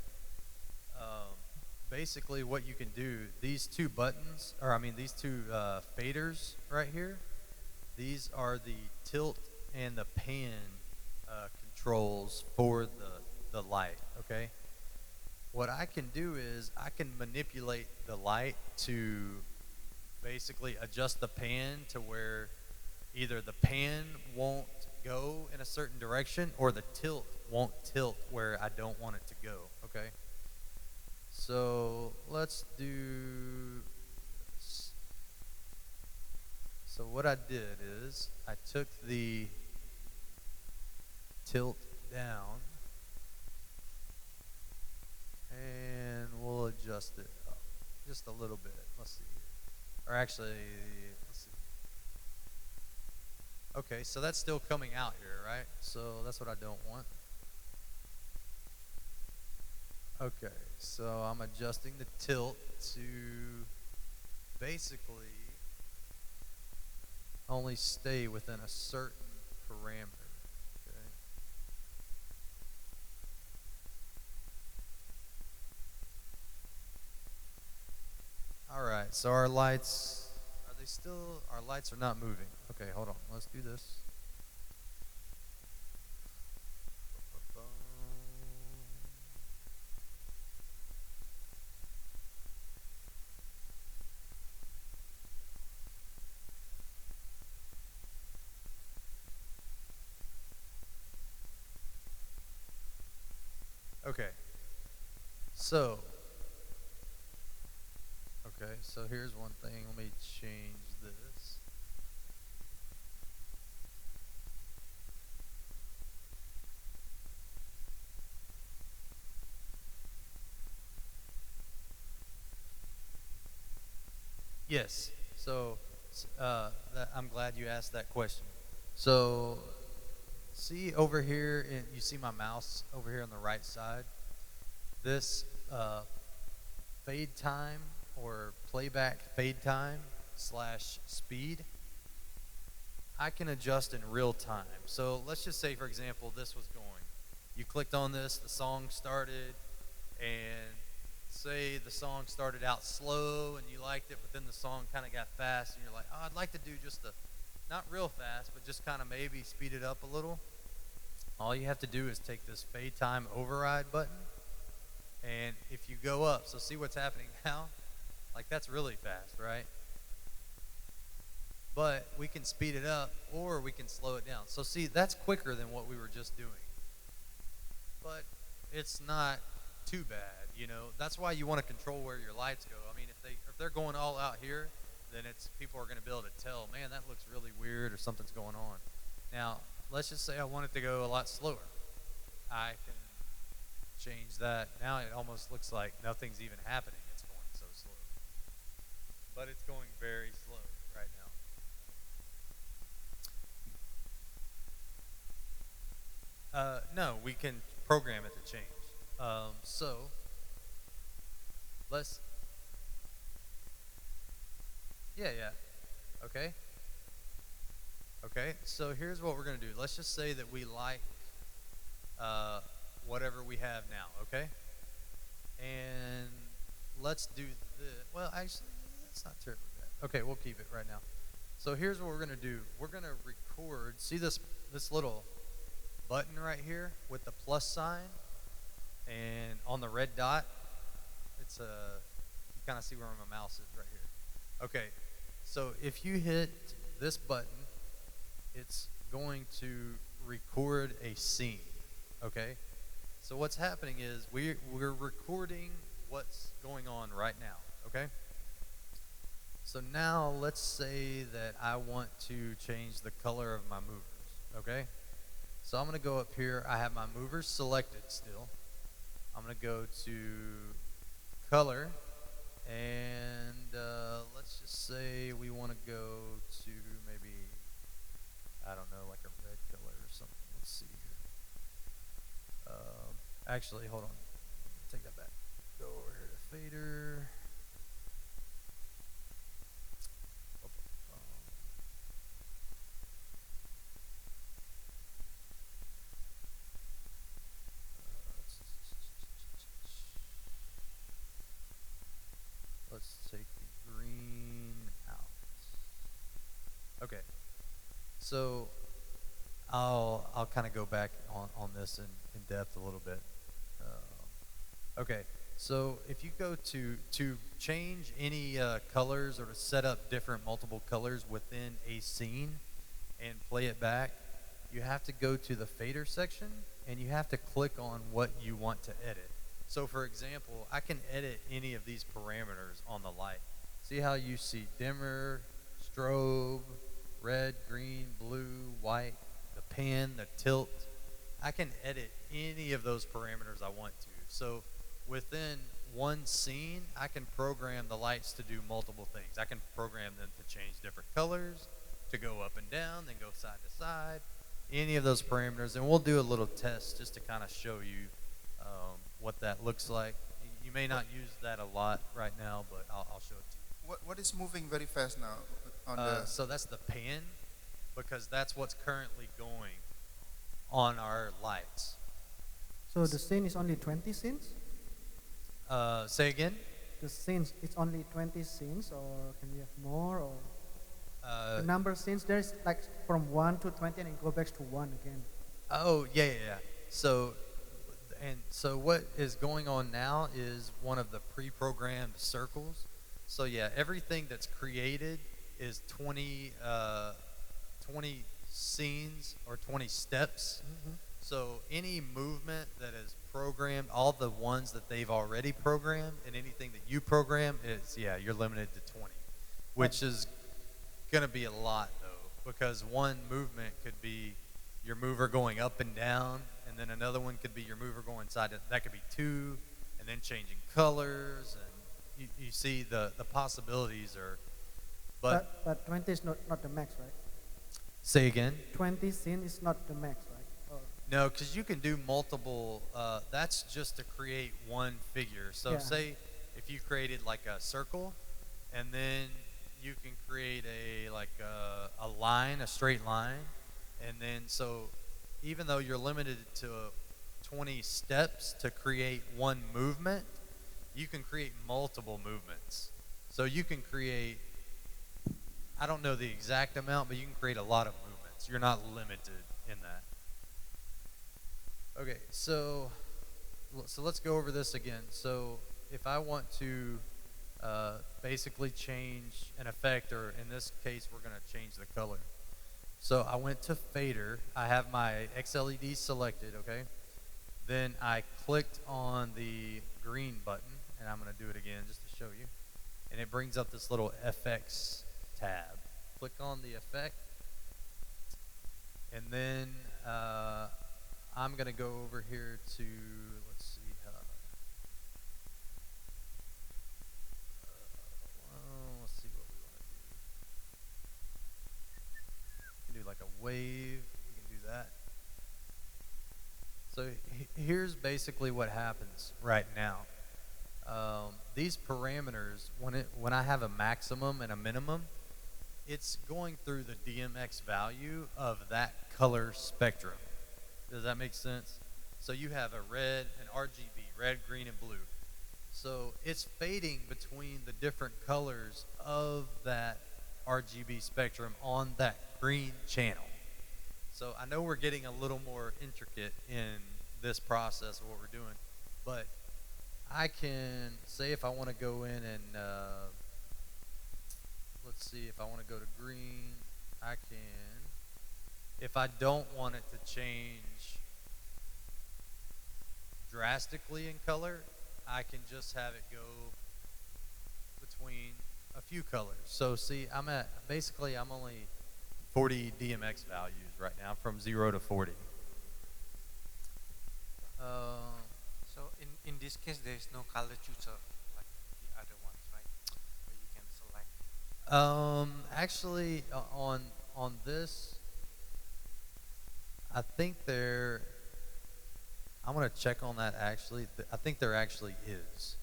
Basically what you can do, these two buttons, these two faders right here, these are the tilt and the pan controls for the light, okay? What I can do is I can manipulate the light to basically adjust the pan to where either the pan won't go in a certain direction or the tilt won't tilt where I don't want it to go, okay? So let's do this. So what I did is I took the tilt down and adjust it up just a little bit. Let's see here. Or actually, let's see. Okay, so that's still coming out here, right? So that's what I don't want. Okay, so I'm adjusting the tilt to basically only stay within a certain parameter. Okay. All right, so our lights, are they still, our lights are not moving. Okay, hold on, let's do this. Okay, so, so here's one thing. Let me change this. Yes, so I'm glad you asked that question. So, see over here, you see my mouse over here on the right side? This fade time or playback fade time / speed, I can adjust in real time. So let's just say, for example, this was going. You clicked on this, the song started, and say the song started out slow and you liked it, but then the song kind of got fast and you're like, oh, I'd like to do just not real fast, but just kind of maybe speed it up a little. All you have to do is take this fade time override button, and if you go up, so see what's happening now? Like, that's really fast, right? But we can speed it up or we can slow it down. So see, that's quicker than what we were just doing. But it's not too bad, you know. That's why you want to control where your lights go. I mean, if they're going all out here, then people are going to be able to tell, man, that looks really weird or something's going on. Now, let's just say I want it to go a lot slower. I can change that. Now it almost looks like nothing's even happening. It's going so slow. But it's going very slow right now. No, we can program it to change. So let's, yeah. Okay. Okay, so here's what we're going to do. Let's just say that we like whatever we have now, okay? And let's do this. Well, actually, that's not terribly bad. Okay, we'll keep it right now. So here's what we're going to do. We're going to record. See this little button right here with the plus sign? And on the red dot, you kind of see where my mouse is right here. Okay, so if you hit this button, it's going to record a scene, okay? So what's happening is we're recording what's going on right now, okay? So now let's say that I want to change the color of my movers, okay? So I'm going to go up here. I have my movers selected still. I'm going to go to color, and let's just say we want to go to maybe, I don't know, like a red color or something. Let's see here. Actually, hold on. Take that back. Go over here to fader. Let's take the green out. Okay. So I'll kind of go back on this in depth a little bit. Okay, so if you go to change any colors or to set up different multiple colors within a scene and play it back, you have to go to the fader section and you have to click on what you want to edit. So for example, I can edit any of these parameters on the light. See how you see dimmer, strobe, red, green, blue, white, the pan, the tilt. I can edit any of those parameters I want to. So within one scene, I can program the lights to do multiple things. I can program them to change different colors, to go up and down, then go side to side, any of those parameters. And we'll do a little test just to kind of show you what that looks like. You may not use that a lot right now, but I'll show it to you. What is moving very fast now on the? So that's the pan, because that's what's currently going on our lights. So the scene is only 20 scenes? Say again? The scenes, it's only 20 scenes, or can we have more? Or the number of scenes, there's like from 1 to 20 and it goes back to 1 again. Oh, yeah. So what is going on now is one of the pre-programmed circles. So yeah, everything that's created is 20 scenes or 20 steps. Mm-hmm. So any movement that is programmed, all the ones that they've already programmed, and anything that you program you're limited to 20, which is going to be a lot though, because one movement could be your mover going up and down, and then another one could be your mover going side to, that could be 2, and then changing colors, and you see the possibilities are, But 20 is not the max, right? say again? 20 scene is not the max, right? Or No, because you can do multiple. That's just to create one figure. So Yeah. say if you created like a circle, and then you can create a line, a straight line, and then so even though you're limited to 20 steps to create one movement, you can create multiple movements. So you can create, I don't know the exact amount, but you can create a lot of movements. You're not limited in that. Okay, so let's go over this again. So if I want to basically change an effect, or in this case, we're going to change the color. So I went to fader. I have my XLED selected, okay? Then I clicked on the green button, and I'm going to do it again just to show you. And it brings up this little FX tab. Click on the effect, and then I'm going to go over here to, let's see, let's see what we want to do. We can do like a wave. We can do that. So here's basically what happens right now. These parameters, when I have a maximum and a minimum, it's going through the DMX value of that color spectrum. Does that make sense? So you have a red, an RGB, red, green, and blue. So it's fading between the different colors of that RGB spectrum on that green channel. So I know we're getting a little more intricate in this process of what we're doing, but I can say if I want to go in and let's see, if I want to go to green, I can. If I don't want it to change drastically in color, I can just have it go between a few colors. So see, I'm only 40 DMX values right now, from 0 to 40. So in this case, there is no color chooser like the other ones, right? Where you can select. Actually, on this, I think I'm gonna check on that actually. I think there actually is.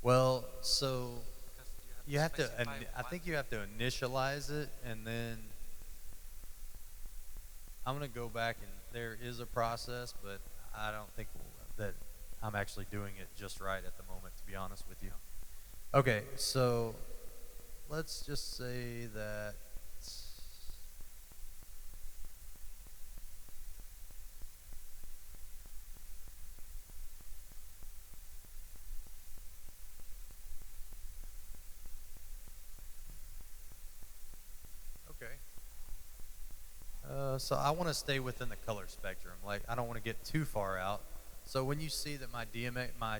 Well, so Because you have to. specify I one. think you have to initialize it, and then I'm gonna go back, and there is a process, but I don't think that I'm actually doing it just right at the moment, to be honest with you. Okay, so let's just say that. Okay. So I want to stay within the color spectrum. Like, I don't want to get too far out. So when you see that my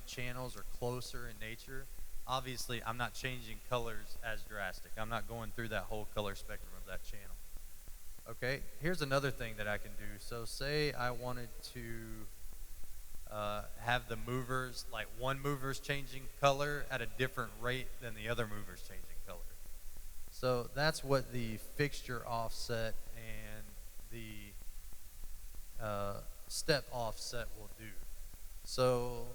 channels are closer in nature, obviously I'm not changing colors as drastic. I'm not going through that whole color spectrum of that channel. Okay, here's another thing that I can do. So say I wanted to have the movers, like one mover's changing color at a different rate than the other mover's changing color. So that's what the fixture offset and the step offset will do. So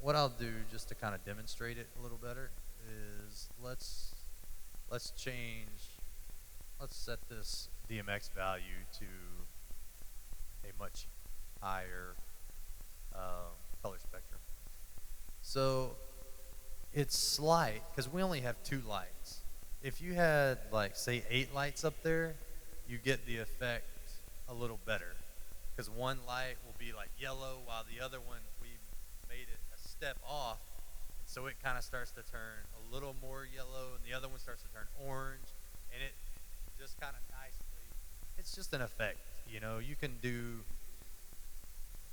what I'll do, just to kind of demonstrate it a little better, is let's set this DMX value to a much higher color spectrum. So it's slight because we only have 2 lights. If you had, like, say 8 lights up there, you get the effect a little better because one light will be like yellow while the other one, we made it a step off, so it kind of starts to turn a little more yellow, and the other one starts to turn orange, and it just kind of nicely, it's just an effect. You can do,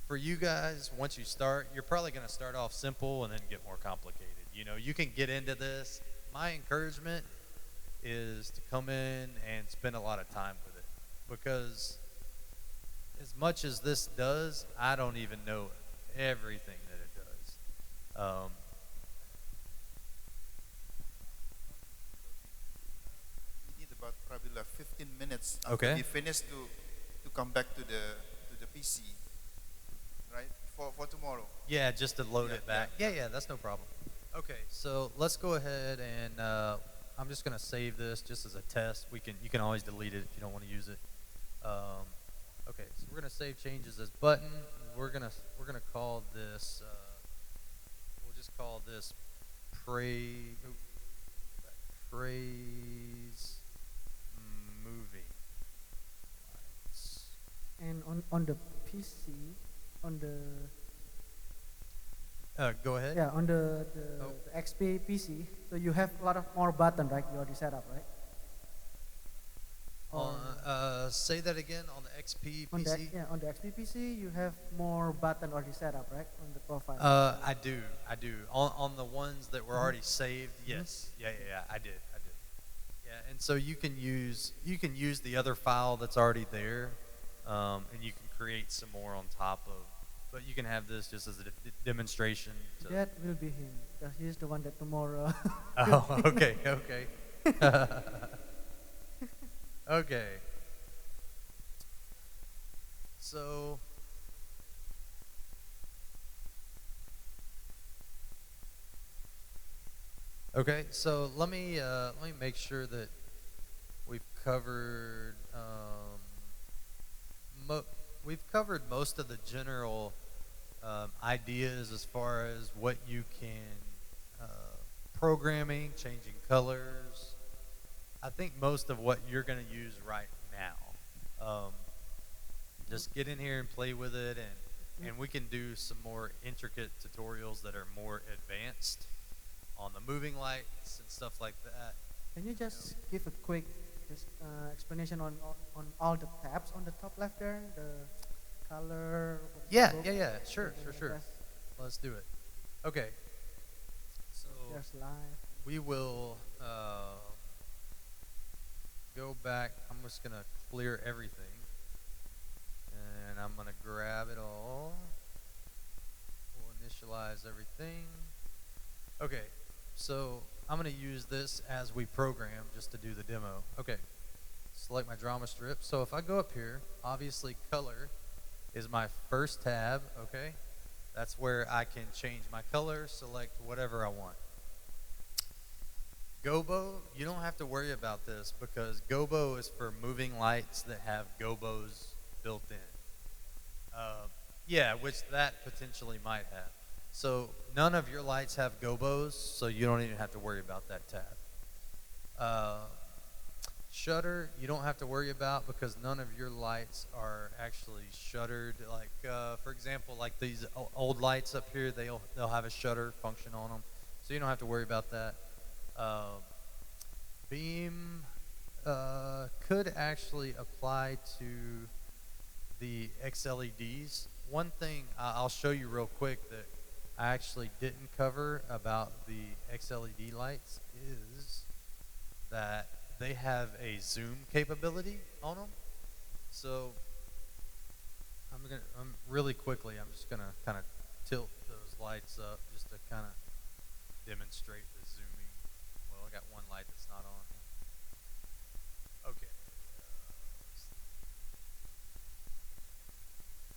for you guys, once you start, you're probably going to start off simple and then get more complicated. You can get into this. My encouragement is to come in and spend a lot of time with it, because as much as this does, I don't even know everything that it does. We need about probably like 15 minutes after Okay. we finish to come back to the PC, right? For tomorrow. Yeah, just to load Yeah, it back. yeah. Yeah, that's no problem. Okay, so let's go ahead and I'm just gonna save this just as a test. You can always delete it if you don't want to use it. Okay, so we're gonna save changes as button. We're gonna call this. We'll just call this praise moving lights. And on the PC, on the Go ahead. yeah on the Oh. the XP PC, so you have a lot of more button, right? You already set up, right? Say that again on the XP On the PC. on the XP PC, you have more button already set up, right? On the profile. I do. On the ones that were already saved, yes. Yeah, I did. Yeah, and so you can use the other file that's already there, and you can create some more on top of. But you can have this just as a demonstration. That will be him, because he's the one that tomorrow. Oh, okay. Okay. So. Okay, so let me make sure that we've covered we've covered most of the general ideas as far as what you can programming, changing colors. I think most of what you're going to use right now. Just get in here and play with it, and we can do some more intricate tutorials that are more advanced on the moving lights and stuff like that. Can you just give a quick explanation on all the tabs on the top left there, the color? Yeah, book, sure. there's- Let's do it. Okay. So There's live. we will go back. I'm just going to clear everything. And I'm going to grab it all. We'll initialize everything. Okay, so I'm going to use this as we program just to do the demo. Okay, select my drama strip. So if I go up here, obviously color is my first tab, okay? That's where I can change my color, select whatever I want. Gobo, you don't have to worry about this because Gobo is for moving lights that have gobos built in. Yeah, which that potentially might have. So none of your lights have gobos, so you don't even have to worry about that tab. Shutter, you don't have to worry about because none of your lights are actually shuttered. Like, for example, like these old lights up here, they'll have a shutter function on them, so you don't have to worry about that. Beam could actually apply to the XLEDs. One thing I'll show you real quick that I actually didn't cover about the XLED lights is that they have a zoom capability on them. So I'm really quickly, I'm just gonna kind of tilt those lights up just to kind of demonstrate the zooming. Well, I got one light that's not on. Okay.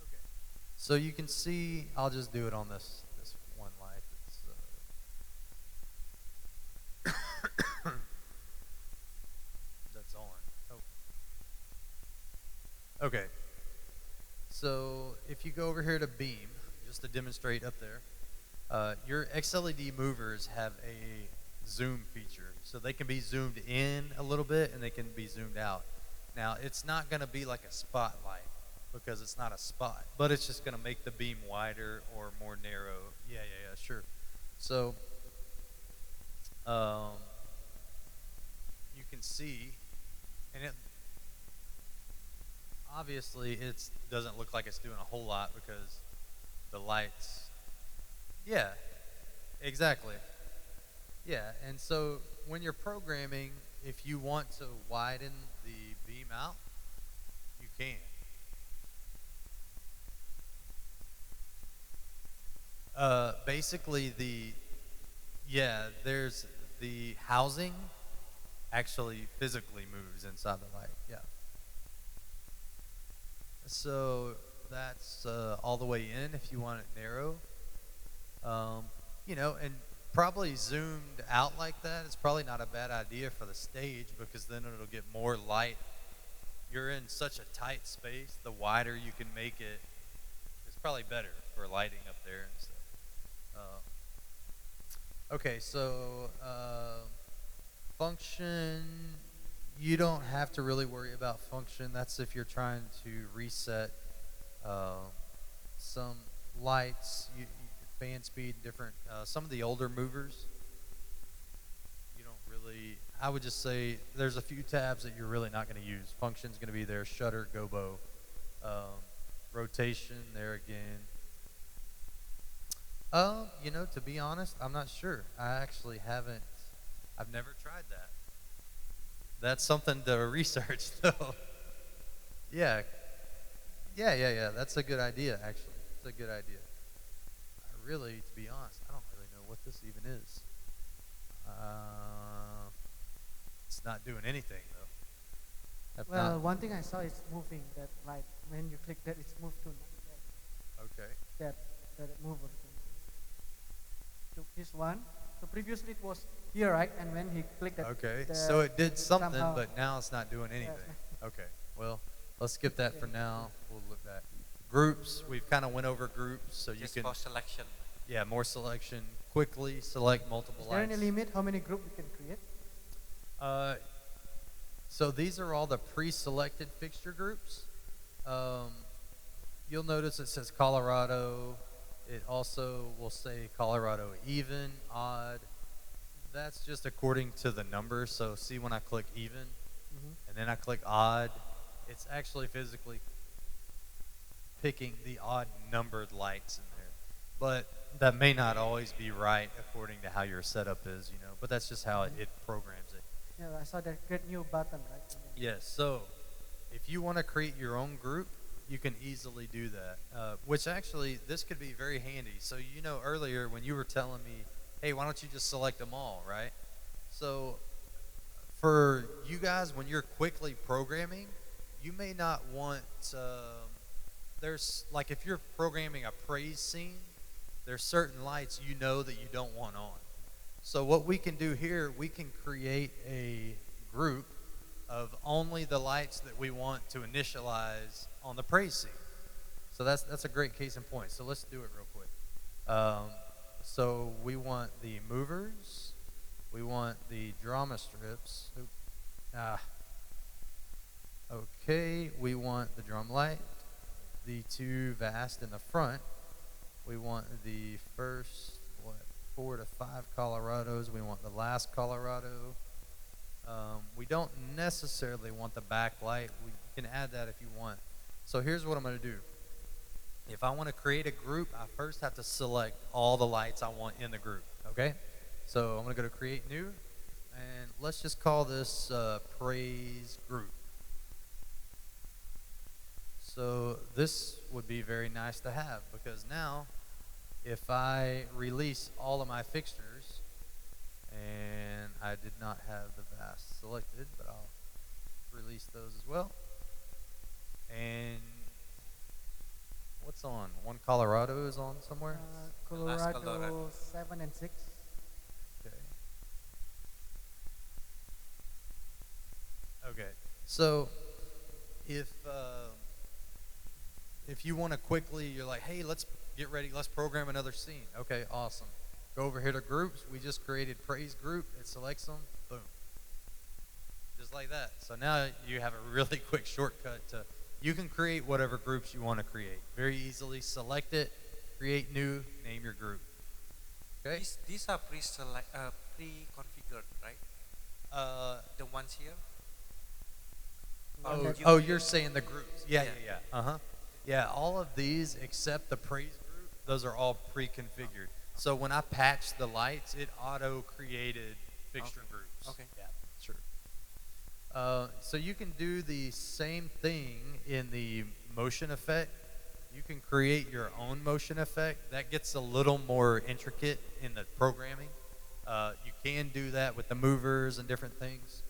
Okay. So you can see, I'll just do it on this one light that's on. Oh. Okay. So if you go over here to beam, just to demonstrate up there, your XLED movers have a zoom feature. So they can be zoomed in a little bit and they can be zoomed out. Now, it's not going to be like a spotlight because it's not a spot, but it's just going to make the beam wider or more narrow. Yeah, sure. So you can see, and it obviously it doesn't look like it's doing a whole lot because the lights. Yeah, exactly. Yeah, and so when you're programming, if you want to widen the beam out, you can. Basically, there's the housing actually physically moves inside the light. Yeah. So that's all the way in if you want it narrow. And probably zoomed out like that is probably not a bad idea for the stage because then it'll get more light. You're in such a tight space, the wider you can make it, it's probably better for lighting up there and stuff. Okay, so function, you don't have to really worry about function. That's if you're trying to reset some lights, fan speed, different, some of the older movers, you don't really, I would just say there's a few tabs that you're really not going to use. Function's going to be there, shutter, gobo, rotation, there again. To be honest, I'm not sure. I've never tried that. That's something to research, though. Yeah. That's a good idea, actually. It's a good idea. Really, to be honest, I don't really know what this even is. It's not doing anything, though. One thing I saw is moving, that light. When you click that, it's moved to okay. that mover thing. So this one. So previously it was here, right? And when he clicked that. Okay, so it did something, but now it's not doing anything. Okay, well, let's skip that for now. We'll look at groups. We've kind of went over groups, so you Just can. for selection. Yeah, more selection. Quickly select multiple lights. Is there lights. any limit how many groups you can create? So these are all the pre-selected fixture groups. You'll notice it says Colorado. It also will say Colorado even, odd. That's just according to the number. So see when I click even, and then I click odd, it's actually physically picking the odd numbered lights in there. But that may not always be right according to how your setup is, but that's just how it programs it. Yeah, I saw that great new button, right? Yes, so if you want to create your own group, you can easily do that, which actually, this could be very handy. So, earlier when you were telling me, hey, why don't you just select them all, right? So for you guys, when you're quickly programming, you may not want, there's, like if you're programming a praise scene, there's certain lights that you don't want on. So what we can do here, we can create a group of only the lights that we want to initialize on the praise scene. So that's a great case in point. So let's do it real quick. So we want the movers. We want the drama strips. Okay, we want the drum light. The two vast in the front. We want the first, 4 to 5 Colorados. We want the last Colorado. We don't necessarily want the backlight. You can add that if you want. So here's what I'm going to do. If I want to create a group, I first have to select all the lights I want in the group, okay? So I'm going to go to Create New, and let's just call this Praise Group. So this would be very nice to have because now If I release all of my fixtures, and I did not have the vast selected, but I'll release those as well. And what's on? One Colorado is on somewhere? The last Colorado Colorado. 7 and 6. Okay. Okay. So if you want to quickly, you're like, hey, let's get ready, let's program another scene. Okay, awesome. Go over here to groups. We just created praise group. It selects them. Boom. Just like that. So now you have a really quick shortcut to, you can create whatever groups you want to create. Very easily select it, create new, name your group. Okay? These are pre-configured, right? The ones here. Or Oh, you're saying the groups. Yeah, Yeah. yeah, yeah. Uh-huh. Yeah, all of these except the praise group, those are all pre-configured. So when I patched the lights, it auto-created fixture Okay. groups. Okay. Yeah, sure. So you can do the same thing in the motion effect. You can create your own motion effect. That gets a little more intricate in the programming. You can do that with the movers and different things.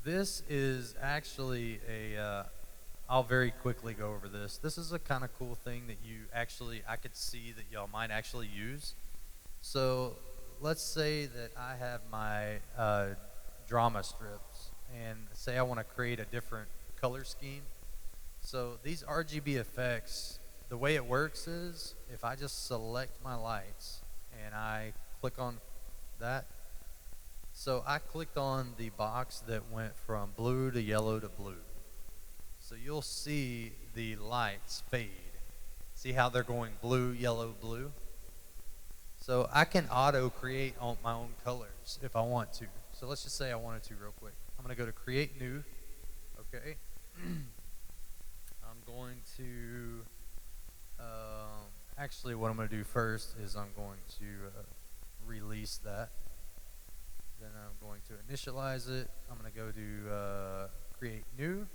This is actually I'll very quickly go over this. This is a kind of cool thing that I could see that y'all might actually use. So let's say that I have my drama strips, and say I want to create a different color scheme. So these RGB effects, the way it works is if I just select my lights and I click on that. So I clicked on the box that went from blue to yellow to blue. So you'll see the lights fade. See how they're going blue, yellow, blue? So I can auto create my own colors if I want to. So let's just say I wanted to real quick. I'm going to go to create new. Okay. I'm going to, actually what I'm going to do first is I'm going to release that. Then I'm going to initialize it. I'm going to go to create new.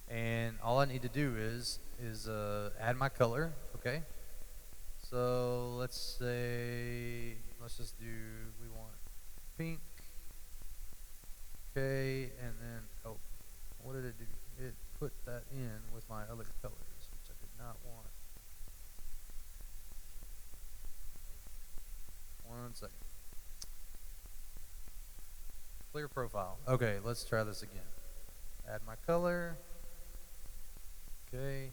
And all I need to do is add my color, okay? So let's just do, we want pink. Okay, and then, oh, what did it do? It put that in with my other colors, which I did not want. One second. Clear profile. Okay, let's try this again. Add my color. Okay,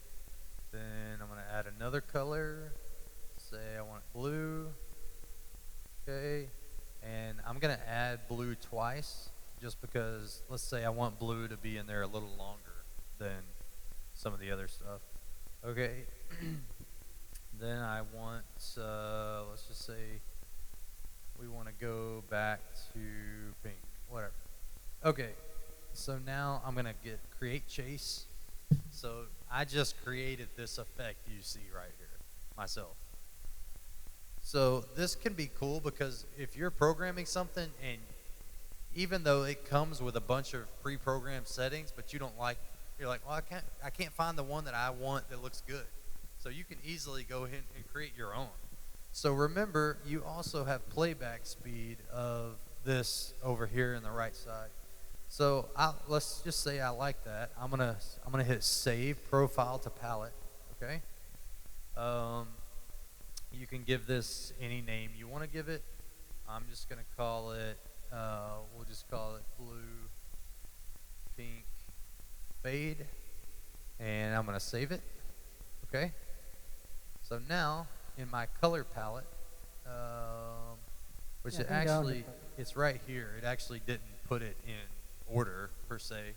then I'm going to add another color. Say I want blue. Okay, and I'm going to add blue twice just because, let's say I want blue to be in there a little longer than some of the other stuff. Okay, then I want, let's just say we want to go back to pink, whatever. Okay, so now I'm going to create chase. So I just created this effect you see right here myself. So this can be cool because if you're programming something and even though it comes with a bunch of pre-programmed settings, but you're like, well, I can't find the one that I want that looks good. So you can easily go ahead and create your own. So remember, you also have playback speed of this over here in the right side. So let's just say I like that. I'm gonna hit Save Profile to Palette. Okay. You can give this any name you want to give it. I'm just gonna call it. We'll just call it Blue Pink Fade, and I'm gonna save it. Okay. So now in my color palette, which Yeah, it bring down actually the- it's right here. It actually didn't put it in order per se,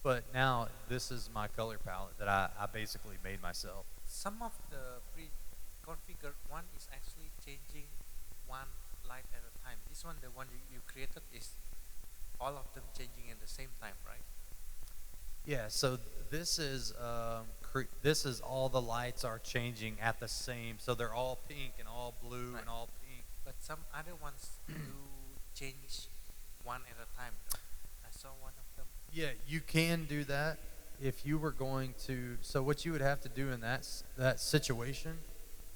but now this is my color palette that I basically made myself. Some of the pre-configured one is actually changing one light at a time. This one, the one you created, is all of them changing at the same time, right? Yeah, so this is all the lights are changing at the same, so they're all pink and all blue Right. and all pink. But some other ones do change one at a time. I saw one of them. Yeah, you can do that. if you were going to, so what you would have to do in that situation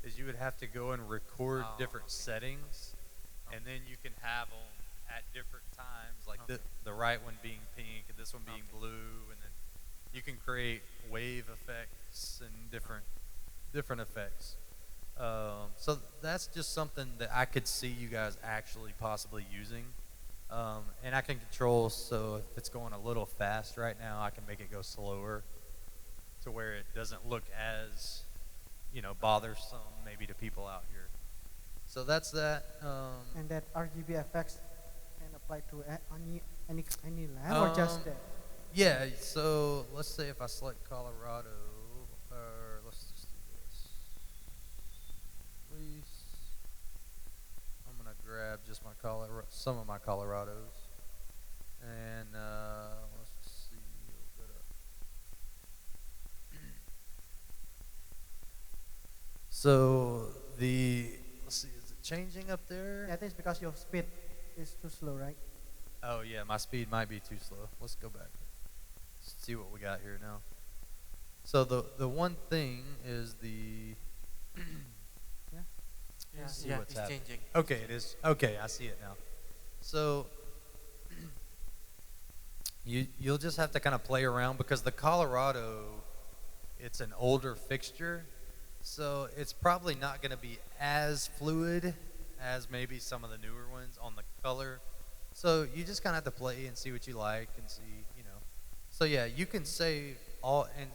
is you would have to go and record Oh, different okay. settings, and then you can have them at different times, like Okay. the right one being pink and this one being Okay. blue, and then you can create wave effects and different effects. So that's just something that I could see you guys actually possibly using. And I can control, so if it's going a little fast right now, I can make it go slower to where it doesn't look as, bothersome maybe to people out here. So that's that. And that RGB effects can apply to any land or just Um, that? Yeah, so let's say if I select Colorado, or let's just do this. Please. I'm gonna grab just some of my Colorados, and let's just see. We'll go to so let's see, is it changing up there? Yeah, I think it's because your speed is too slow, right? Oh yeah, my speed might be too slow. Let's go back. Let's see what we got here now. So the one thing is the Yeah. let's see Yeah, what's it's happening. changing. Okay, it is. Okay, I see it now. So you'll just have to kind of play around because the Colorado, it's an older fixture, so it's probably not going to be as fluid as maybe some of the newer ones on the color. So you just kind of have to play and see what you like and see. So yeah, you can save all, and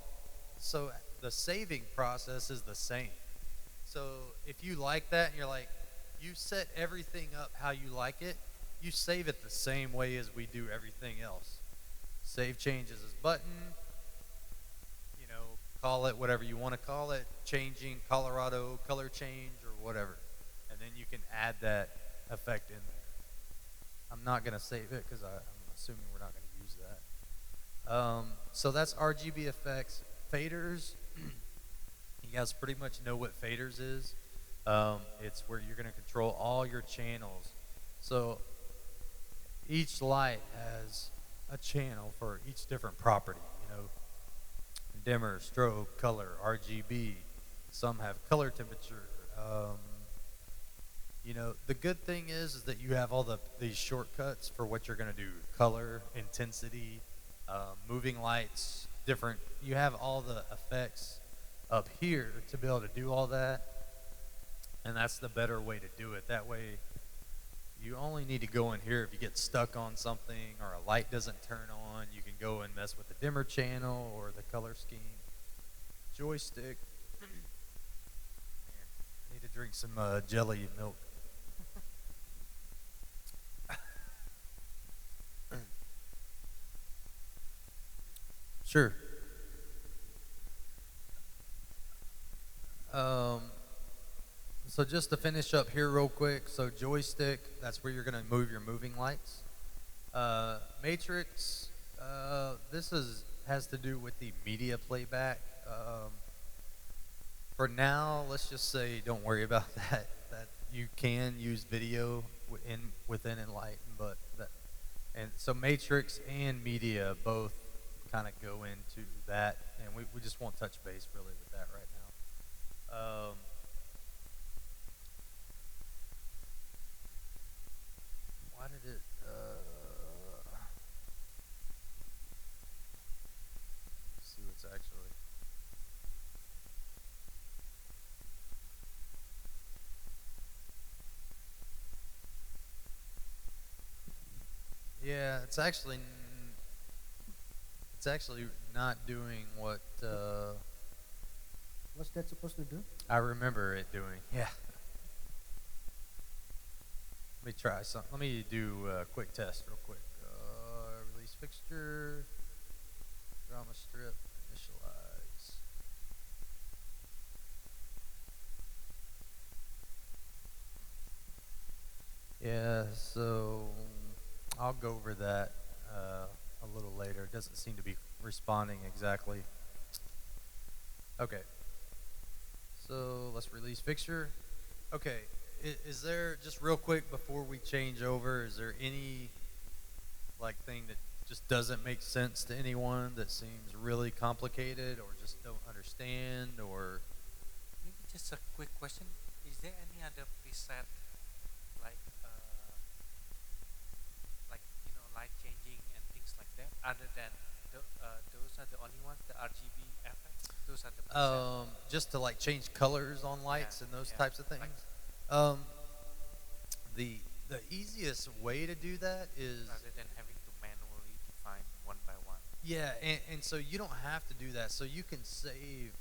so the saving process is the same. So if you like that and you're like, you set everything up how you like it, you save it the same way as we do everything else. Save changes as button, call it whatever you want to call it, changing Colorado color change or whatever. And then you can add that effect in there. I'm not going to save it because I'm assuming we're not going to use that. So that's RGB effects. Faders, you guys pretty much know what faders is. It's where you're going to control all your channels. So each light has a channel for each different property, dimmer, strobe, color, RGB. Some have color temperature. The good thing is that you have all these shortcuts for what you're going to do. Color, intensity, moving lights, different. You have all the effects up here to be able to do all that. And that's the better way to do it. That way, you only need to go in here if you get stuck on something or a light doesn't turn on. You can go and mess with the dimmer channel or the color scheme. Joystick. Man, I need to drink some jelly milk. Sure. So just to finish up here real quick, so joystick, that's where you're going to move your moving lights. Matrix, this has to do with the media playback. For now, let's just say don't worry about that. That you can use video within Enlighten, and so Matrix and media both kind of go into that, and we just won't touch base really with that right now. Why did it? See what's actually. Yeah, it's actually not doing what What's that supposed to do? I remember it doing. Yeah. Let me try something. Let me do a quick test real quick. Release fixture, drama strip, initialize. Yeah, so I'll go over that a little later. It doesn't seem to be responding exactly. Okay. So let's release fixture. Okay. Is there, just real quick before we change over, is there any thing that just doesn't make sense to anyone, that seems really complicated, or just don't understand, or Maybe just a quick question. Is there any other preset like light changing and things like that other than those are the only ones, the RGB effects? Those are the preset. just to like change colors on lights Yeah, and those yeah, types of things. like Um, the easiest way to do that is rather than having to manually define one by one. yeah, and so you don't have to do that. So you can save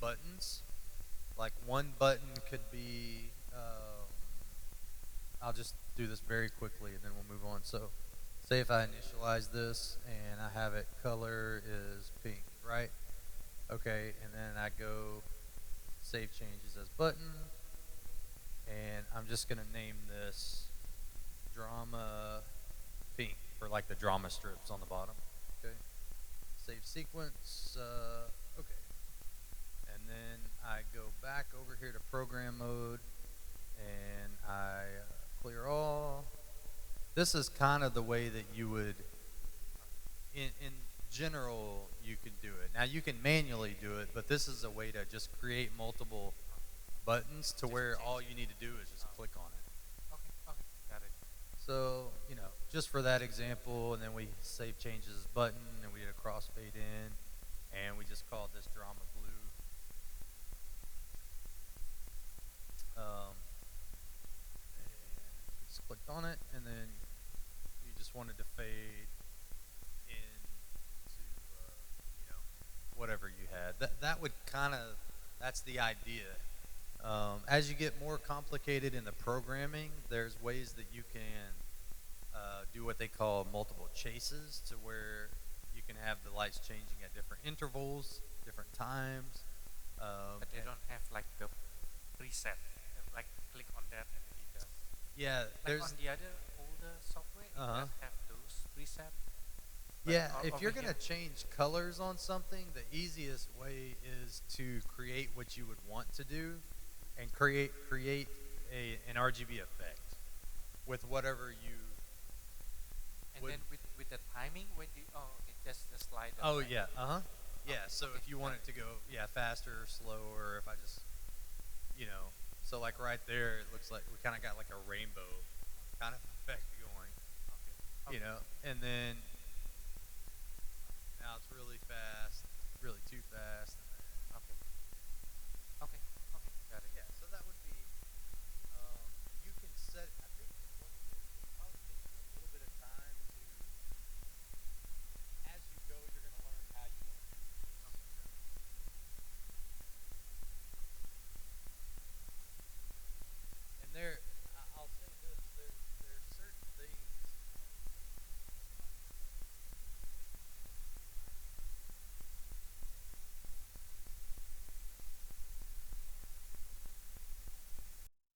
buttons. Like one button could be I'll just do this very quickly and then we'll move on. So say if I initialize this and I have it color is pink, right? Okay, and then I go save changes as button, and I'm just gonna name this drama pink for like the drama strips on the bottom. Okay, save sequence. Okay, and then I go back over here to program mode, and I clear all. This is kind of the way that you would, in general, you can do it. Now you can manually do it, but this is a way to just create multiple buttons to where all you need to do is just click on it. Okay, okay, got it. So, just for that example, and then we save changes button, and we did a crossfade in, and we just called this drama blue. And just clicked on it, and then you just wanted to fade into, whatever you had. That would that's the idea. As you get more complicated in the programming, there's ways that you can do what they call multiple chases, to where you can have the lights changing at different intervals, different times. But they don't have like the preset, like click on that and it does. Yeah, Like there's on the other older software, it Uh-huh. does have those preset. But yeah. If over you're here- gonna change colors on something, the easiest way is to create what you would want to do, and create an RGB effect with whatever you. and would- then with the timing, when you okay, just the slider. Oh right? yeah, yeah. So okay, if you want it to go faster or slower, if I just so like right there, it looks like we kind of got like a rainbow kind of effect going, Okay. Okay. and then